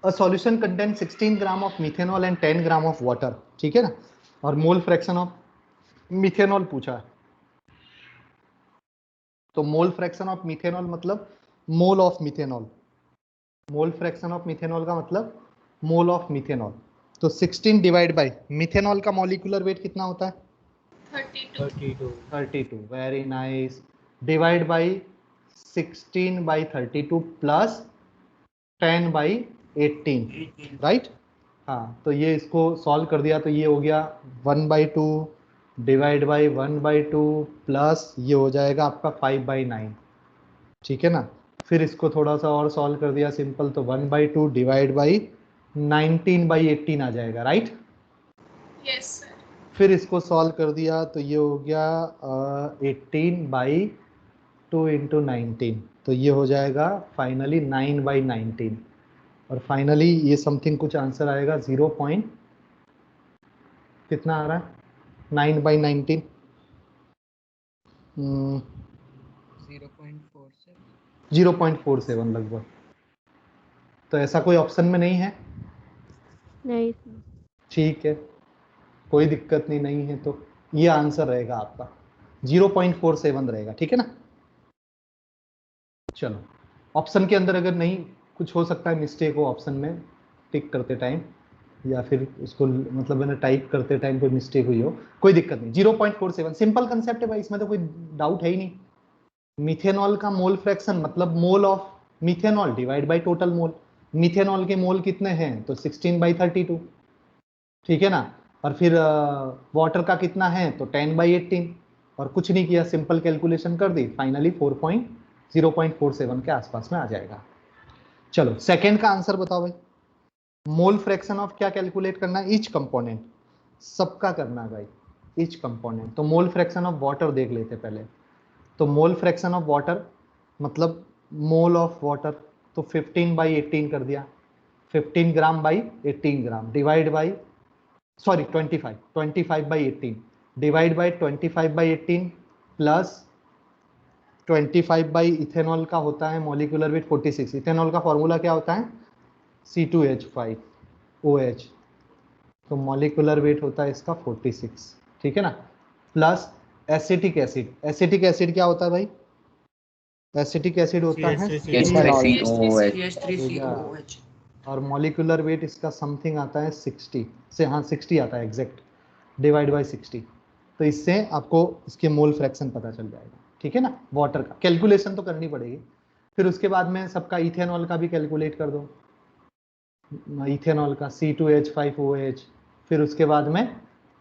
a solution contain 16 gram of methanol and 10 gram of water, ठीक है ना, और मोल फ्रैक्शन ऑफ मिथेनॉल पूछा है, तो मोल फ्रैक्शन ऑफ मिथेनॉल मतलब mole of methanol, mole fraction of methanol का मतलब मोल ऑफ मिथेनॉल। तो 16 डिवाइड बाय मिथेनॉल का मॉलिक्यूलर वेट कितना होता है? 32, very nice, divide by 16 by 32 plus 10 by 18, right. हाँ, तो ये इसको सॉल्व कर दिया तो ये हो गया 1/2 डिवाइड बाय 1/2 प्लस ये हो जाएगा आपका 5/9, ठीक है ना। फिर इसको थोड़ा सा और सॉल्व कर दिया सिंपल, तो 1/2 डिवाइड बाई 19/18 आ जाएगा, राइट। Yes sir. फिर इसको सॉल्व कर दिया तो ये हो गया 18/2 इंटू 19, तो ये हो जाएगा फाइनली 9/19, और फाइनली ये समथिंग कुछ आंसर आएगा 0 पॉइंट कितना आ रहा है 9/19, 0.47 लगभग। तो ऐसा कोई ऑप्शन में नहीं है? नहीं। ठीक है, कोई दिक्कत नहीं है, तो ये आंसर रहेगा आपका 0.47 रहेगा, ठीक है ना। चलो, ऑप्शन के अंदर अगर नहीं कुछ हो सकता है मिस्टेक हो ऑप्शन में टिक करते टाइम, या फिर उसको मतलब मैंने टाइप करते टाइम कोई मिस्टेक हुई हो, कोई दिक्कत नहीं, 0.47 सिंपल कंसेप्ट है भाई, इसमें तो कोई डाउट है ही नहीं। मिथेनॉल का मोल फ्रैक्शन मतलब mole of methanol divide by total mole, methanol के मोल कितने हैं तो 16/32, ठीक है ना, और फिर वाटर का कितना है तो 10/18, और कुछ नहीं किया, सिंपल कैलकुलेशन कर दी, फाइनली 0.47 के आसपास में आ जाएगा। चलो सेकंड का आंसर बताओ भाई, मोल फ्रैक्शन ऑफ क्या कैलकुलेट करना है, ईच कंपोनेंट, सबका करना है भाई, ईच कंपोनेंट। तो मोल फ्रैक्शन ऑफ वाटर देख लेते पहले, तो मोल फ्रैक्शन ऑफ वाटर मतलब मोल ऑफ वाटर, तो 15/18 कर दिया, 15 gram by 18 gram divide by 25/18 divide by 25/18 plus 25 by ethanol का होता है मॉलिक्यूलर वेट 46, इथेनॉल का फॉर्मूला क्या होता है C2H5OH, तो मॉलिक्यूलर वेट होता है इसका 46, ठीक है ना, plus acetic acid, acetic acid क्या होता है भाई, एसिटिक एसिड होता है CH3COOH और मॉलिक्यूलर वेट इसका समथिंग आता है 60 से, हाँ 60 आता है एग्जैक्ट, डिवाइड बाय 60, तो इससे आपको इसके मोल फ्रैक्शन पता चल जाएगा, ठीक है ना। वाटर का कैलकुलेशन तो करनी पड़ेगी, फिर उसके बाद में सबका इथेनॉल का भी कैलकुलेट कर दो, इथेनॉल का C2H5OH, फिर उसके बाद में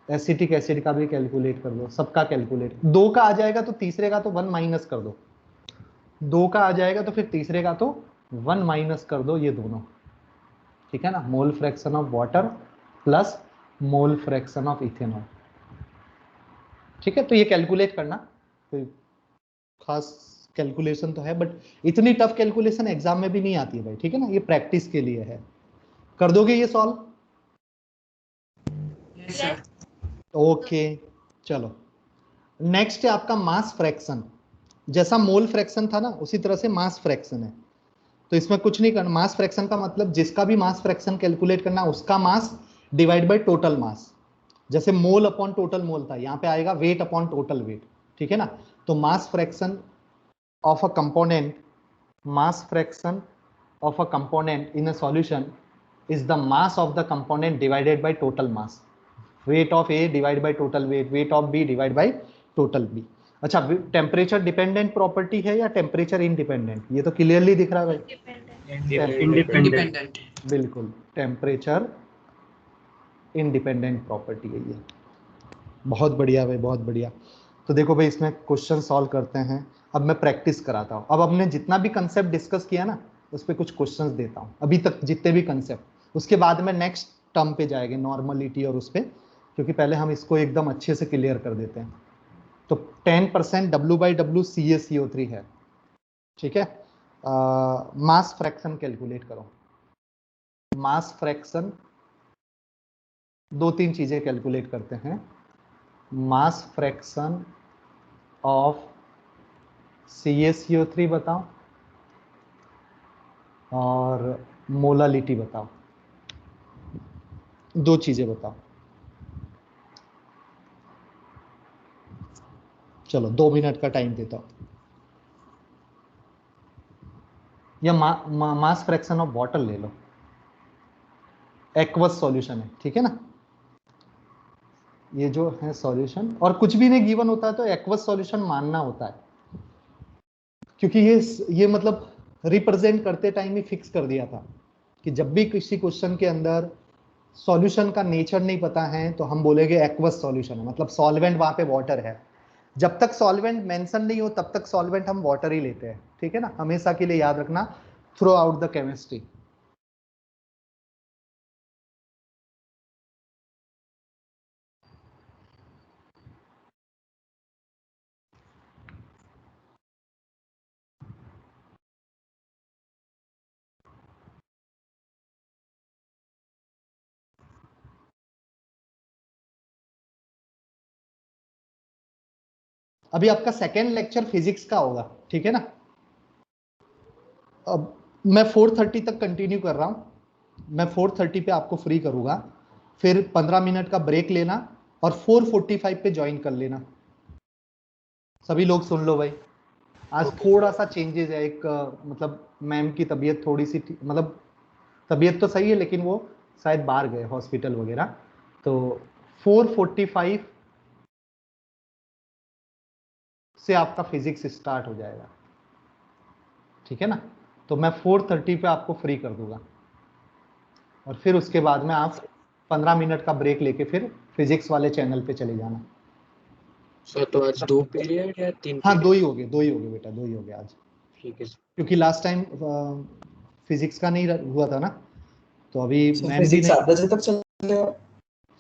एसिटिक एसिड का भी कैलकुलेट कर दो, सबका कैलकुलेट, 2 का आ जाएगा तो तीसरे का तो 1 माइनस कर दो, 2 का आ जाएगा तो फिर तीसरे का तो 1 माइनस कर दो, ये दोनों, ठीक है ना, मोल fraction of water plus mole fraction of ethanol, ठीक है। तो ये कैलकुलेट करना, कोई खास कैलकुलेशन तो है, बट इतनी टफ कैलकुलेशन एग्जाम में भी नहीं आती है भाई, ठीक है ना, ये प्रैक्टिस के लिए है। कर दोगे ये सॉल्व? Yes sir. ओके, चलो नेक्स्ट है आपका मास फ्रैक्शन, जैसा मोल फ्रैक्शन था ना उसी तरह से मास फ्रैक्शन है, तो इसमें कुछ नहीं करना, मास फ्रैक्शन का मतलब जिसका भी मास फ्रैक्शन कैलकुलेट करना उसका mass divide by total mass, जैसे मोल अपॉन टोटल मोल था, यहाँ पे आएगा वेट अपॉन टोटल वेट, ठीक है ना। तो mass fraction of a component, mass fraction of a component in a solution is the mass of the component divided by total mass, weight of A divided by total weight, weight of B divided by total B। अच्छा, temperature dependent property है या temperature independent, ये तो clearly दिख रहा है भाई, independent. बिल्कुल टेम्परेचर इंडिपेंडेंट प्रॉपर्टी है ये, बहुत बढ़िया भाई, बहुत बढ़िया। तो देखो भाई इसमें क्वेश्चन सॉल्व करते हैं, अब मैं प्रैक्टिस कराता हूँ, अब हमने जितना भी कंसेप्ट डिस्कस किया ना उस पर कुछ क्वेश्चंस देता हूँ, अभी तक जितने भी कंसेप्ट, उसके बाद में नेक्स्ट टर्म पे जाएंगे नॉर्मलिटी और उस पर, क्योंकि पहले हम इसको एकदम अच्छे से क्लियर कर देते हैं। तो 10% W/W CaCO3 है, ठीक है। मास फ्रैक्शन कैलकुलेट करो, मास फ्रैक्शन 2-3 चीजें कैलकुलेट करते हैं, मास फ्रैक्शन ऑफ CaCO3 बताओ और मोलालिटी बताओ। दो चीजें बताओ। चलो 2 मिनट का टाइम देता हूं। या मास फ्रैक्शन ऑफ वाटर ले लो, एक्वस सॉल्यूशन है, ठीक है ना। ये जो है सॉल्यूशन, और कुछ भी नहीं गिवन होता है तो एक्वस सॉल्यूशन मानना होता है, क्योंकि ये मतलब रिप्रेजेंट करते टाइम ही फिक्स कर दिया था कि जब भी किसी क्वेश्चन के अंदर सॉल्यूशन का नेचर नहीं पता है तो हम बोलेंगे एक्वस सॉल्यूशन है, मतलब सॉल्वेंट वहां पे वाटर है। जब तक सॉल्वेंट मेंशन नहीं हो तब तक सॉल्वेंट हम वाटर ही लेते हैं, ठीक है ना, हमेशा के लिए याद रखना थ्रू आउट द केमिस्ट्री। अभी आपका सेकेंड लेक्चर फिजिक्स का होगा, ठीक है ना। अब मैं 4:30 तक कंटिन्यू कर रहा हूं, मैं 4:30 पे आपको फ्री करूंगा, फिर 15 मिनट का ब्रेक लेना और 4:45 पे ज्वाइन कर लेना। सभी लोग सुन लो भाई, आज थोड़ा सा चेंजेस है, एक मतलब मैम की तबीयत थोड़ी सी, मतलब तबीयत तो सही है लेकिन वो शायद बाहर गए हॉस्पिटल वगैरह, तो 4:45 से आपका फिजिक्स स्टार्ट हो जाएगा, ठीक है ना। तो मैं 4:30 पे आपको फ्री कर दूंगा और फिर उसके बाद में आप 15 मिनट का ब्रेक लेके फिर फिजिक्स वाले चैनल पे चले जाना। सर तो आज 2 पीरियड या 3 हाँ, पीरियड? 2 ही हो गए बेटा, 2 ही हो गए आज, ठीक है। क्योंकि लास्ट टाइम फिजिक्स का नहीं हुआ था ना, तो अभी मैम भी फिजिक्स नहीं। 7 बजे तक चलेगा?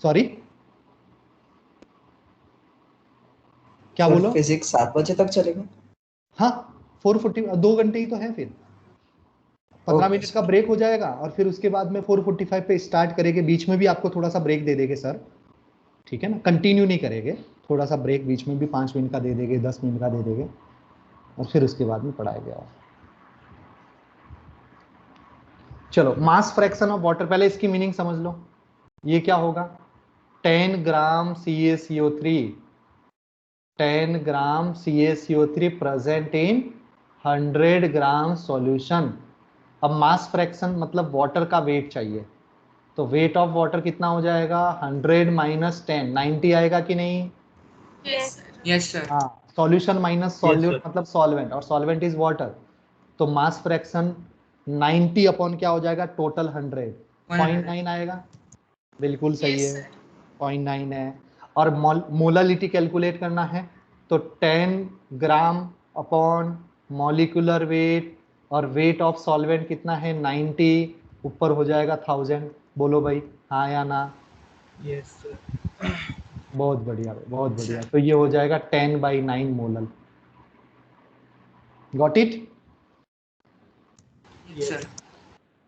सॉरी क्या बोलो? फिजिक्स 7 बजे तक चलेगा? हाँ 4:40, 2 घंटे ही तो है, फिर 15 मिनट का ब्रेक हो जाएगा और फिर उसके बाद में 4:45 पे स्टार्ट करेंगे। बीच में भी आपको थोड़ा सा ब्रेक दे देंगे सर, ठीक है ना, कंटिन्यू नहीं करेंगे, थोड़ा सा ब्रेक बीच में भी 5 मिनट का दे देंगे, 10 मिनट का दे देंगे और फिर उसके बाद में पढ़ाएंगे। और चलो मास फ्रैक्शन ऑफ वाटर, पहले इसकी मीनिंग समझ लो। ये क्या होगा? 10 ग्राम CaCO3, 10 gram CaCO3 present in 100 gram solution. अब मास फ्रैक्शन मतलब वाटर का वेट चाहिए, तो वेट ऑफ वाटर कितना हो जाएगा? 100 माइनस 10, 90 आएगा कि नहीं? Yes sir. हाँ, सॉल्यूशन माइनस सॉल्यूट मतलब सॉल्वेंट, और सॉल्वेंट इज वाटर, तो मास फ्रैक्शन 90 अपॉन क्या हो जाएगा? टोटल 100, 0.9 आएगा। बिल्कुल सही है, 0.9 है। और मोलालिटी कैलकुलेट करना है तो 10 ग्राम अपॉन मॉलिक्यूलर वेट, और वेट ऑफ सॉल्वेंट कितना है? 90, ऊपर हो जाएगा 1000। बोलो भाई हाँ या ना? Yes sir. बहुत बढ़िया, बहुत बढ़िया। तो ये हो जाएगा 10/9 मोलल। Got it? सर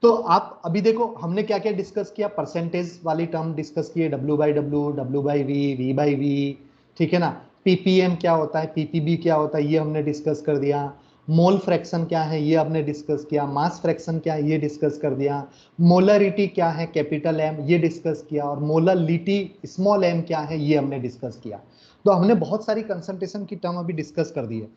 तो आप अभी देखो हमने क्या क्या डिस्कस किया, परसेंटेज वाली टर्म डिस्कस किए, W/W, W/V, V/V, ठीक है ना। ppm क्या होता है, ppb क्या होता है, ये हमने डिस्कस कर दिया। मोल फ्रैक्शन क्या है, ये हमने डिस्कस किया। मास फ्रैक्शन क्या है, ये डिस्कस कर दिया। मोलरिटी क्या है, कैपिटल M, ये डिस्कस किया। और मोललिटी स्मॉल m क्या है, ये हमने डिस्कस किया। तो हमने बहुत सारी कंसंट्रेशन की टर्म अभी डिस्कस कर दी है।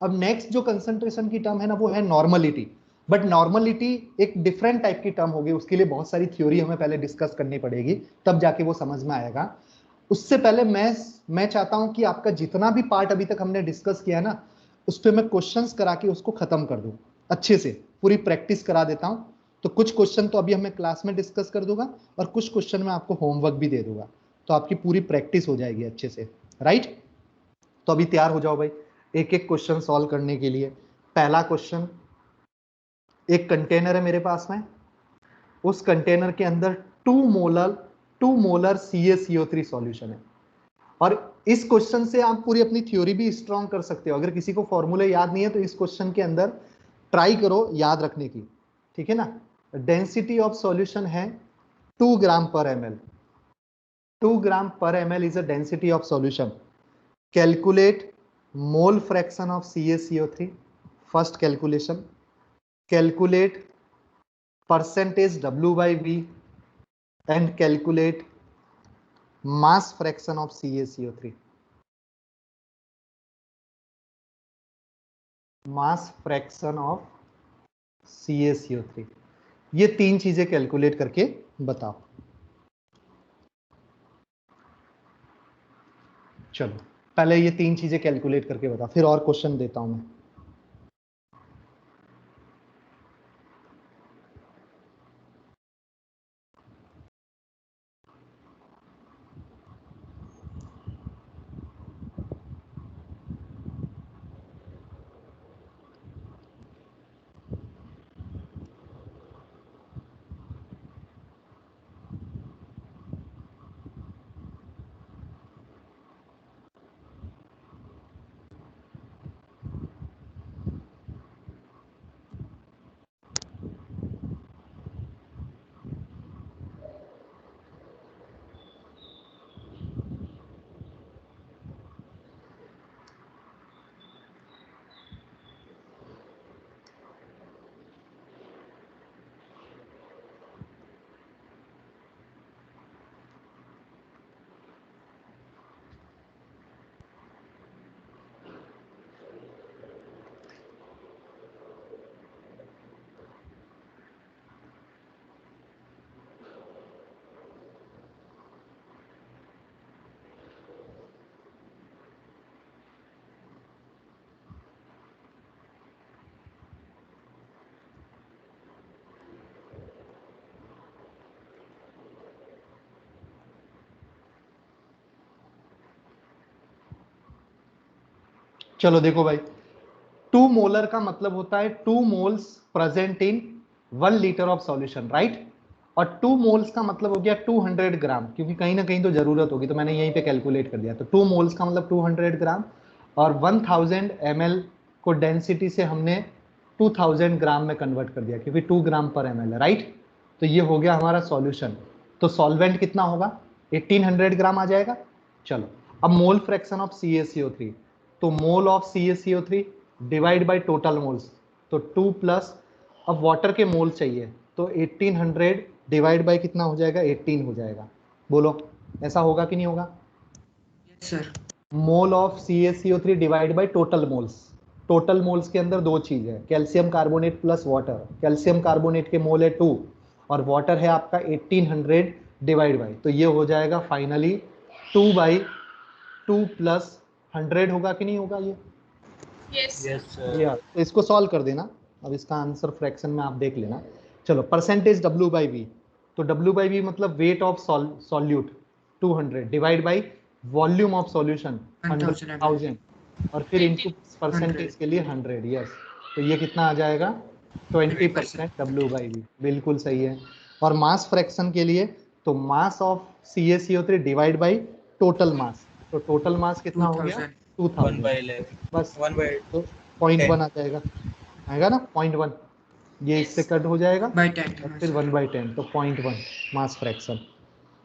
अब नेक्स्ट जो कंसंट्रेशन की टर्म है ना, वो है नॉर्मलिटी। बट नॉर्मलिटी एक डिफरेंट टाइप की टर्म होगी, उसके लिए बहुत सारी थ्योरी हमें पहले डिस्कस करनी पड़ेगी, तब जाके वो समझ में आएगा। उससे पहले मैं चाहता हूं कि आपका जितना भी पार्ट अभी तक हमने डिस्कस किया ना, उस पर मैं क्वेश्चंस करा के उसको खत्म कर दूं, अच्छे से पूरी प्रैक्टिस करा देता हूं। तो कुछ क्वेश्चन तो अभी हमें क्लास में डिस्कस कर दूंगा और कुछ क्वेश्चन में आपको होमवर्क भी दे दूंगा, तो आपकी पूरी प्रैक्टिस हो जाएगी अच्छे से, राइट। तो अभी तैयार हो जाओ भाई एक एक क्वेश्चन सॉल्व करने के लिए। पहला क्वेश्चन, एक कंटेनर है मेरे पास में, उस कंटेनर के अंदर 2 मोलर CaCO3 सॉल्यूशन है। और इस क्वेश्चन से आप पूरी अपनी थ्योरी भी स्ट्रॉन्ग कर सकते हो। अगर किसी को फॉर्मूले याद नहीं है तो इस क्वेश्चन के अंदर ट्राई करो याद रखने की, ठीक है ना। डेंसिटी ऑफ सॉल्यूशन है 2 ग्राम पर ml, 2 ग्राम पर ml is a density of solution. Calculate mole fraction of CaCO3, first calculation. Calculate percentage W/V, and calculate mass fraction of CaCO3. Mass fraction of CaCO3, ये 3 चीजें कैलकुलेट करके बताओ। चलो पहले ये 3 चीजें कैलकुलेट करके बताओ, फिर और क्वेश्चन देता हूं मैं। चलो देखो भाई, 2 मोलर का मतलब होता है 2 moles present in 1 litre of solution, right. और 2 मोल्स का मतलब हो गया 200 ग्राम, क्योंकि कहीं ना कहीं तो जरूरत होगी, तो मैंने यहीं पे कैलकुलेट कर दिया। तो 2 मोल्स का मतलब 200 ग्राम, और 1000 ml को डेंसिटी से हमने 2000 ग्राम में कन्वर्ट कर दिया, क्योंकि 2 ग्राम पर ml है, राइट। तो ये हो गया हमारा सॉल्यूशन। तो सॉल्वेंट कितना होगा, 1800 ग्राम आ जाएगा। चलो अब मोल फ्रैक्शन ऑफ CaCO3, तो मोल of CaCO3 divide by total moles, तो 2 प्लस, अब वाटर के मोल चाहिए, तो 1800 डिवाइड बाय कितना हो जाएगा, 18 हो जाएगा। बोलो ऐसा होगा कि नहीं होगा? Yes sir. Mole of CaCO3 divide by total moles, total moles के अंदर 2 चीज है, calcium carbonate plus water. Calcium carbonate के मोल है 2 और वाटर है आपका 1800 डिवाइड बाय, तो ये हो जाएगा फाइनली 2/2 प्लस 100 होगा कि नहीं होगा ये? यस यार तो इसको सॉल्व कर देना। अब इसका आंसर फ्रैक्शन में आप देख लेना। चलो परसेंटेज W/V, तो W/V मतलब wait of solute 200 divide by volume of solution 100,000 और फिर इनटू परसेंटेज के लिए 100। यस, तो ये कितना आ जाएगा 20% W/V, बिल्कुल सही है। और मास फ्रैक्शन के लिए तो mass of CaCO3 divide by total mass, तो टोटल मास कितना हो गया 2000, बस तो 0.1 आ जाएगा, आएगा ना 0.1, ये इससे कट हो जाएगा बाय 10 और फिर 1/10, तो 0.1 मास फ्रैक्शन।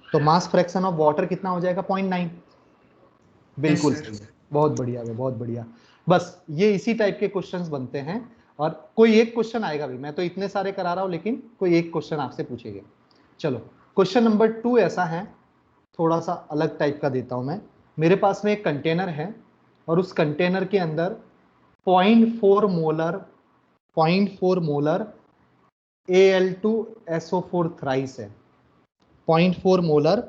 तो मास फ्रैक्शन ऑफ वाटर कितना हो जाएगा 0.9, बिल्कुल सही है, बहुत बढ़िया है, बहुत बढ़िया। बस ये इसी टाइप के क्वेश्चंस बनते हैं, और कोई एक क्वेश्चन आएगा भी, मैं तो इतने सारे करा रहा हूं लेकिन कोई एक क्वेश्चन आपसे पूछेगा। चलो क्वेश्चन नंबर 2 ऐसा है, थोड़ा सा अलग टाइप का देता हूं मैं। मेरे पास में एक कंटेनर है और उस कंटेनर के अंदर 0.4 मोलर Al2SO4 थ्राइस है, 0.4 मोलर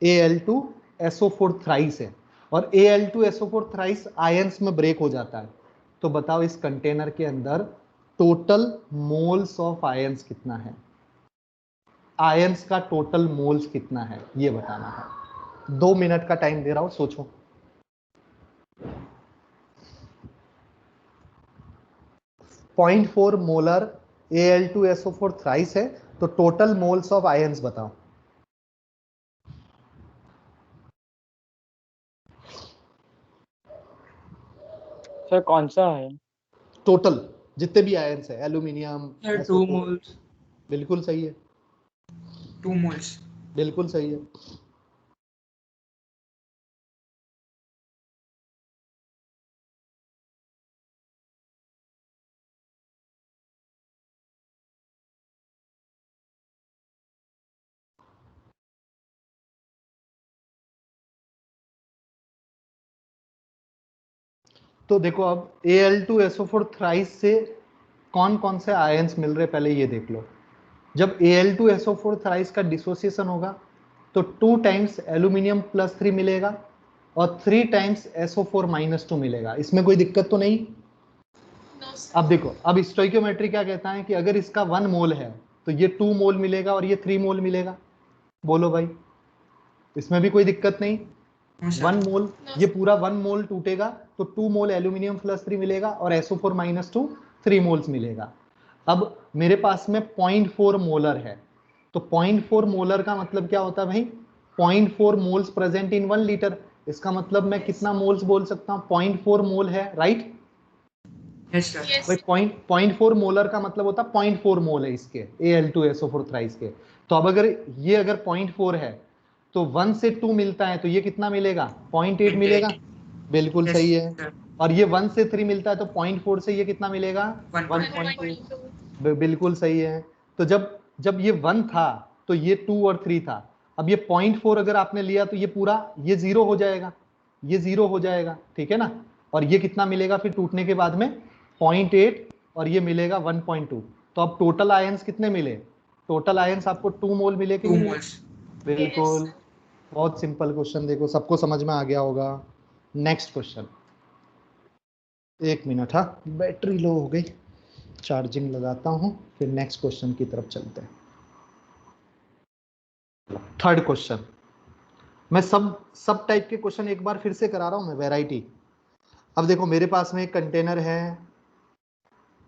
Al2SO4 थ्राइस है, और Al2SO4 थ्राइस आयंस में ब्रेक हो जाता है। तो बताओ इस कंटेनर के अंदर टोटल मोल्स ऑफ आयंस कितना है, आयंस का टोटल मोल्स कितना है ये बताना है। 2 मिनट का टाइम दे रहा हूं, सोचो। पॉइंट 4 मोलर Al2SO4 थ्राइस है, तो टोटल मोल्स ऑफ आयंस बताओ। सर कौन सा है? टोटल जितने भी आयंस है, एल्यूमिनियम, 2 मोल्स, बिल्कुल सही है, 2 मोल्स। बिल्कुल सही है। तो देखो अब Al2SO4 थ्राइस से कौन कौन से आयंस मिल रहे पहले ये देख लो। जब Al2SO4 थ्राइस का डिसोसिएशन होगा तो 2 टाइम्स एल्यूमिनियम +3 मिलेगा और 3 टाइम्स SO4 - 2 मिलेगा। इसमें कोई दिक्कत तो नहीं? अब देखो, अब स्टोइकियोमेट्री क्या कहता है कि अगर इसका 1 मोल है तो ये 2 मोल मिलेगा और ये 3 मोल मिलेगा। बोलो भाई, इसमें भी कोई दिक्कत नहीं? 1 मोल, ये पूरा 1 मोल टूटेगा तो 2 मोल एल्यूमिनियम +3 मिलेगा और SO4 - 2 3 मोल्स मिलेगा। अब मेरे पास में 0.4 मोलर है, तो 0.4 मोलर का मतलब क्या होता है भाई? 0.4 मोल्स प्रेजेंट इन 1 लीटर। इसका मतलब मैं कितना मोल्स बोल सकता हूँ? 0.4 मोल है, राइट? Yes sir. भाई 0.4 मोलर का मतलब होता है 0.4 मोल है इसके Al2SO4 थ्राइस के। तो अब अगर ये अगर 0.4 है तो 1 से 2 मिलता है तो ये कितना मिलेगा? 0.8 मिलेगा। बिल्कुल Yes, सही है। sir. और ये 1 से 3 मिलता है तो 0.4 से ये कितना मिलेगा? 1.2। बिल्कुल सही है। तो जब ये 1 था तो ये 2 और 3 था। अब ये 0.4 अगर आपने लिया तो ये पूरा ये 0 हो जाएगा, ये 0 हो जाएगा, ठीक है ना? और ये कितना मिलेगा फिर टूटने के बाद में? 0.8 और ये मिलेगा 1.2। तो अब टोटल आयंस कितने मिले? टोटल आयंस आपको 2 मोल मिले कि 2 नहीं? moles. बिल्कुल। बहुत सिंपल क्वेश्चन, देखो सबको समझ में आ गया होगा। Next question. 1 मिनट, हाँ बैटरी लो हो गई, चार्जिंग लगाता हूँ, फिर नेक्स्ट क्वेश्चन की तरफ चलते हैं। Third question. मैं सब टाइप के क्वेश्चन एक बार फिर से करा रहा हूँ मैं, वैरायटी। अब देखो मेरे पास में एक कंटेनर है,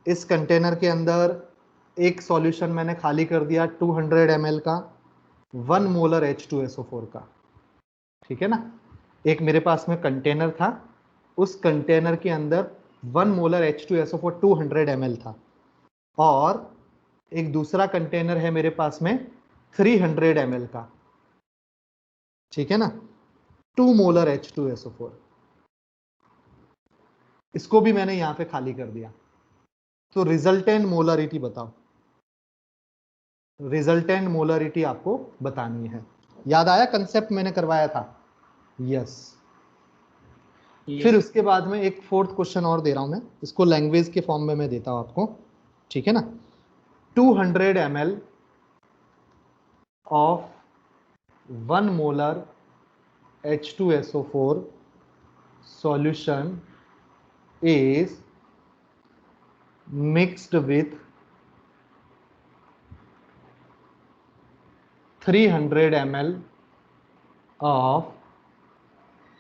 इस कंटेनर के अंदर एक सॉल्यूशन मैंने खाली कर दिया 200 ml का 1 मोलर H2SO4 का, ठीक है ना? एक मेरे पास में कंटेनर था, उस कंटेनर के अंदर 1 मोलर H2SO4 200 ml था, और एक दूसरा कंटेनर है मेरे पास में 300 ml का, ठीक है ना? 2 मोलर H2SO4, इसको भी मैंने यहां पे खाली कर दिया। तो रिजल्टेंट मोलरिटी बताओ, रिजल्टेंट मोलरिटी आपको बतानी है। याद आया कंसेप्ट मैंने करवाया था? यस। फिर उसके बाद में एक 4th क्वेश्चन और दे रहा हूं मैं, इसको लैंग्वेज के फॉर्म में मैं देता हूं आपको, ठीक है ना? 200 ml of 1 molar H2SO4 solution is mixed with 300 ml of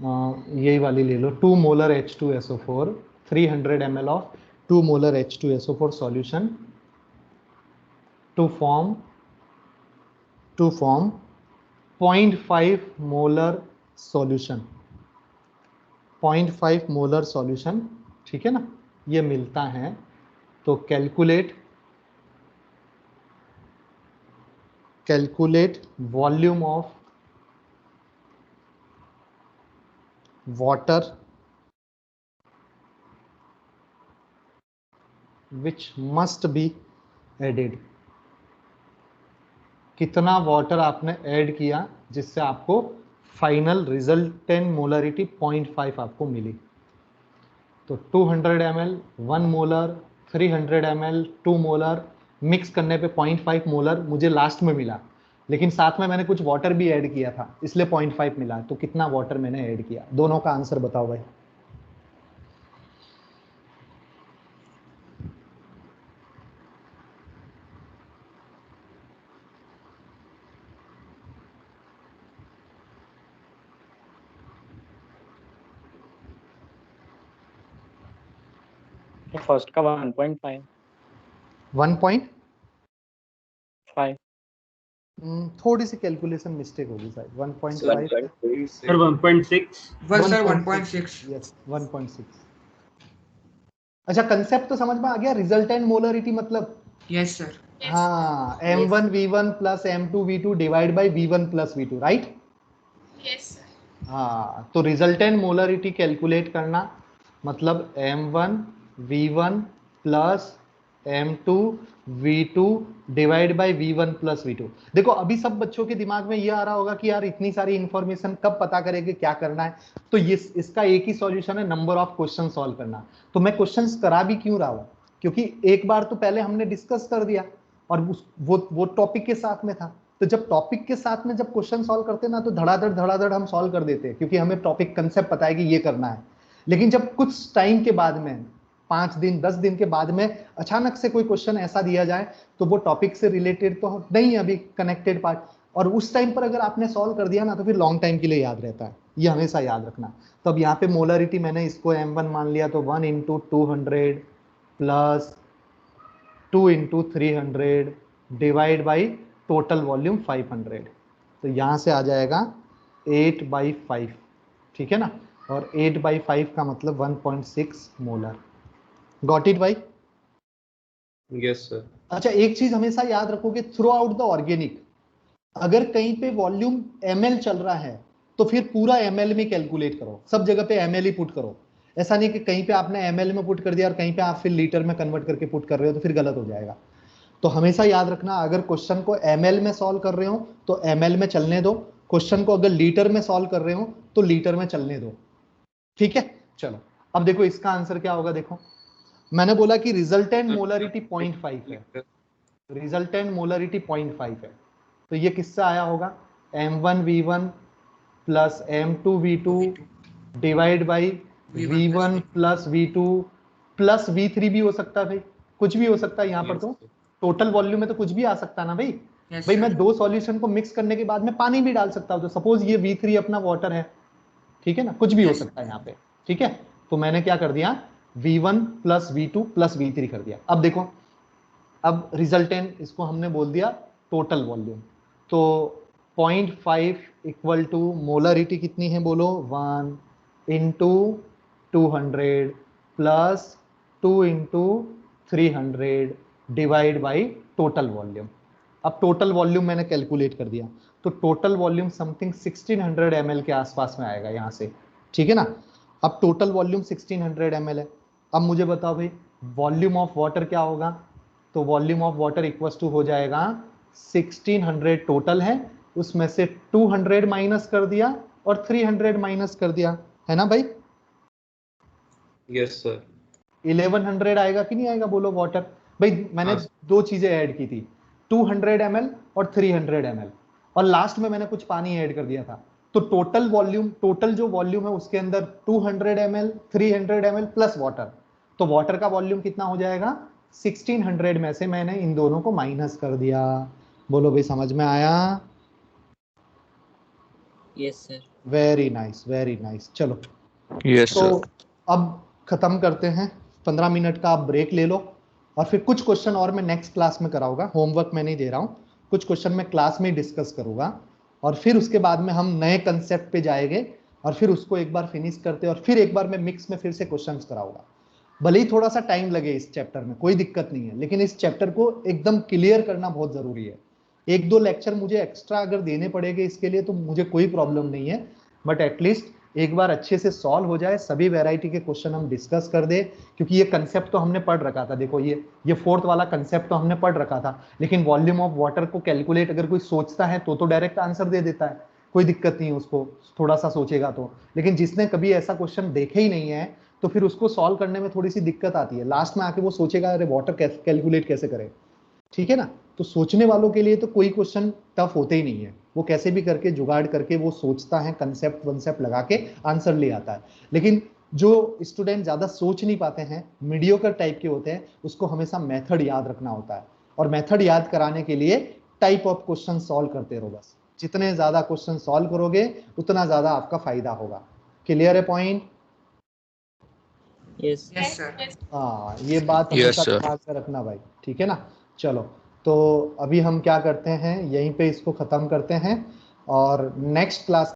यही वाली ले लो, 2 molar H2SO4, 300 ml of 2 molar H2SO4 solution to form 0.5 molar solution, 0.5 molar solution, ठीक है ना? ये मिलता है। तो calculate volume of water which must be added. कितना वाटर आपने ऐड किया जिससे आपको फाइनल रिजल्टेंट मोलरिटी 0.5 आपको मिली। तो 200 ml 1 molar, 300 ml 2 molar, mix करने पे 0.5 मोलर मुझे लास्ट में मिला, लेकिन साथ में मैंने कुछ वाटर भी ऐड किया था इसलिए 0.5 मिला। तो कितना वाटर मैंने ऐड किया? दोनों का आंसर बताओ भाई। फर्स्ट का 1.5 1.5 थोड़ी सी कैलकुलेशन मिस्टेक होगी शायद। 1.5 सर 1.6। Well, sir, 1.6. यस 1.6। अच्छा, कंसेप्ट तो समझ में आ गया? रिजल्टेंट मोलरिटी मतलब Yes, sir. हाँ, M1V1 plus M2V2 divide by V1 plus V2, right? Yes हाँ, तो रिजल्टेंट मोलरिटी कैलकुलेट करना मतलब M1V1 plus m2 v2 divide by v1 plus v2। देखो अभी सब बच्चों के दिमाग में ये आ रहा होगा कि यार इतनी सारी इंफॉर्मेशन कब पता करेंगे, क्या करना है। तो ये इसका एक ही सॉल्यूशन है, नंबर ऑफ क्वेश्चन सॉल्व करना। तो मैं क्वेश्चंस करा भी क्यों रहा हूं, क्योंकि एक बार तो पहले हमने डिस्कस कर दिया और वो टॉपिक के साथ में था। तो जब टॉपिक के साथ में जब क्वेश्चन सॉल्व करते हैं ना, तो धड़ाधड़ हम सॉल्व कर देते हैं, क्योंकि हमें टॉपिक कंसेप्ट पता है कि ये करना है। लेकिन जब कुछ टाइम के बाद में 5 दिन 10 दिन के बाद में अचानक से कोई क्वेश्चन ऐसा दिया जाए, तो वो टॉपिक से रिलेटेड तो नहीं है अभी कनेक्टेड पार्ट, और उस टाइम पर अगर आपने सॉल्व कर दिया ना, तो फिर लॉन्ग टाइम के लिए याद रहता है। ये हमेशा याद रखना। तो अब यहाँ पे मोलरिटी मैंने इसको m1 मान लिया, तो 1 × 200 plus 2 × 300 divide by total volume 500। तो यहाँ से आ जाएगा 8/5, ठीक है ना। और 8/5 का मतलब 1.6 मोलर। गॉट इट भाई? Yes sir. अच्छा, एक चीज हमेशा याद रखोगे, थ्रू आउट द ऑर्गेनिक, अगर कहीं पे वॉल्यूम ml चल रहा है तो फिर पूरा ml में कैलकुलेट करो, सब जगह पे ml ही पुट करो। ऐसा नहीं कि कहीं पे आपने ml में पुट कर दिया और कहीं पे आप फिर लीटर में कन्वर्ट करके पुट कर रहे हो, तो फिर गलत हो जाएगा। तो हमेशा याद रखना, अगर क्वेश्चन को ml में सॉल्व कर रहे हो तो ml में चलने दो, क्वेश्चन को अगर लीटर में सॉल्व कर रहे हो तो लीटर में चलने दो, ठीक है। चलो अब देखो इसका आंसर क्या होगा। देखो मैंने बोला कि रिजल्टेंट मोलरिटी 0.5 है, रिजल्टेंट मोलरिटी 0.5 है। तो ये किससे आया होगा, m1v1 plus m2v2 divide by v1 plus v2 plus v3 भी हो सकता है भाई, कुछ भी हो सकता है यहाँ पर। तो टोटल वॉल्यूम में तो कुछ भी आ सकता है ना भाई। भाई मैं दो सॉल्यूशन को मिक्स करने के बाद में पानी भी डाल सकता हूँ। तो सपोज ये v3 अपना वाटर है, ठीक है ना, कुछ भी हो सकता है यहाँ पे, ठीक है। तो मैंने क्या कर दिया, v1 plus v2 plus v3 कर दिया। अब देखो, अब रिजल्टेंट इसको हमने बोल दिया टोटल वॉल्यूम। तो 0.5 इक्वल टू मोलरिटी कितनी है बोलो, 1 × 200 plus 2 × 300 divide by total volume. अब टोटल वॉल्यूम मैंने कैलकुलेट कर दिया, तो टोटल वॉल्यूम समथिंग 1600 ml के आसपास में आएगा यहाँ से, ठीक है ना। अब टोटल वॉल्यूम 1600 ml है। अब मुझे बताओ भाई वॉल्यूम ऑफ वाटर क्या होगा। तो volume of water equals to हो जाएगा 1600 टोटल है, उसमें से 200 माइनस कर दिया और 300 माइनस कर दिया, है ना भाई। Yes sir. 1100 आएगा कि नहीं आएगा बोलो वाटर। भाई मैंने दो चीजें ऐड की थी, 200 ml और 300 ml, और लास्ट में मैंने कुछ पानी ऐड कर दिया था। तो टोटल वॉल्यूम, टोटल जो वॉल्यूम है उसके अंदर 200 ml 300 ml प्लस वाटर, तो वाटर का वॉल्यूम कितना हो जाएगा, 1600 में से मैंने इन दोनों को माइनस कर दिया। बोलो भाई समझ में आया? Yes sir. Very nice, very nice. चलो यस तो अब खत्म करते हैं, 15 मिनट का आप ब्रेक ले लो, और फिर कुछ क्वेश्चन और मैं नेक्स्ट क्लास में कराऊंगा। होमवर्क मैं नहीं दे रहा हूँ, कुछ क्वेश्चन मैं क्लास में डिस्कस करूंगा, और फिर उसके बाद में हम नए कंसेप्ट पे जाएंगे, और फिर उसको एक बार फिनिश करते, और फिर एक बार मैं मिक्स में फिर से क्वेश्चंस कराऊंगा। भले ही थोड़ा सा टाइम लगे इस चैप्टर में, कोई दिक्कत नहीं है, लेकिन इस चैप्टर को एकदम क्लियर करना बहुत जरूरी है। 1-2 लेक्चर मुझे एक्स्ट्रा अगर देने पड़ेंगे इसके लिए तो मुझे कोई प्रॉब्लम नहीं है, बट एटलीस्ट एक बार अच्छे से सॉल्व हो जाए, सभी वैरायटी के क्वेश्चन हम डिस्कस कर दे, क्योंकि ये कंसेप्ट तो हमने पढ़ रखा था। देखो ये फोर्थ वाला कंसेप्ट तो हमने पढ़ रखा था, लेकिन वॉल्यूम ऑफ वाटर को कैलकुलेट अगर कोई सोचता है तो डायरेक्ट आंसर दे देता है, कोई दिक्कत नहीं है उसको, थोड़ा सा सोचेगा तो। लेकिन जिसने कभी ऐसा क्वेश्चन देखे ही नहीं है तो फिर उसको सॉल्व करने में थोड़ी सी दिक्कत आती है। लास्ट में आके वो सोचेगा अरे वाटर कैलकुलेट कैसे करें, ठीक है ना। तो सोचने वालों के लिए तो कोई क्वेश्चन टफ होते ही नहीं है, वो कैसे भी करके जुगाड़ करके वो सोचता है, कंसेप्ट वंसेप्ट लगा के आंसर ले आता है। लेकिन जो स्टूडेंट ज्यादा सोच नहीं पाते हैं, मीडियोकर टाइप के होते हैं, उसको हमेशा मेथड याद रखना होता है, और मेथड याद कराने के लिए टाइप ऑफ क्वेश्चन सॉल्व करते रहो बस। जितने ज्यादा क्वेश्चन सॉल्व करोगे उतना ज्यादा आपका फायदा होगा। क्लियर है पॉइंट? Yes sir. हाँ, ये बात हमेशा दिमाग में रखना भाई, ठीक है ना। चलो तो अभी हम क्या करते हैं, यहीं पे इसको खत्म करते हैं, और नेक्स्ट क्लास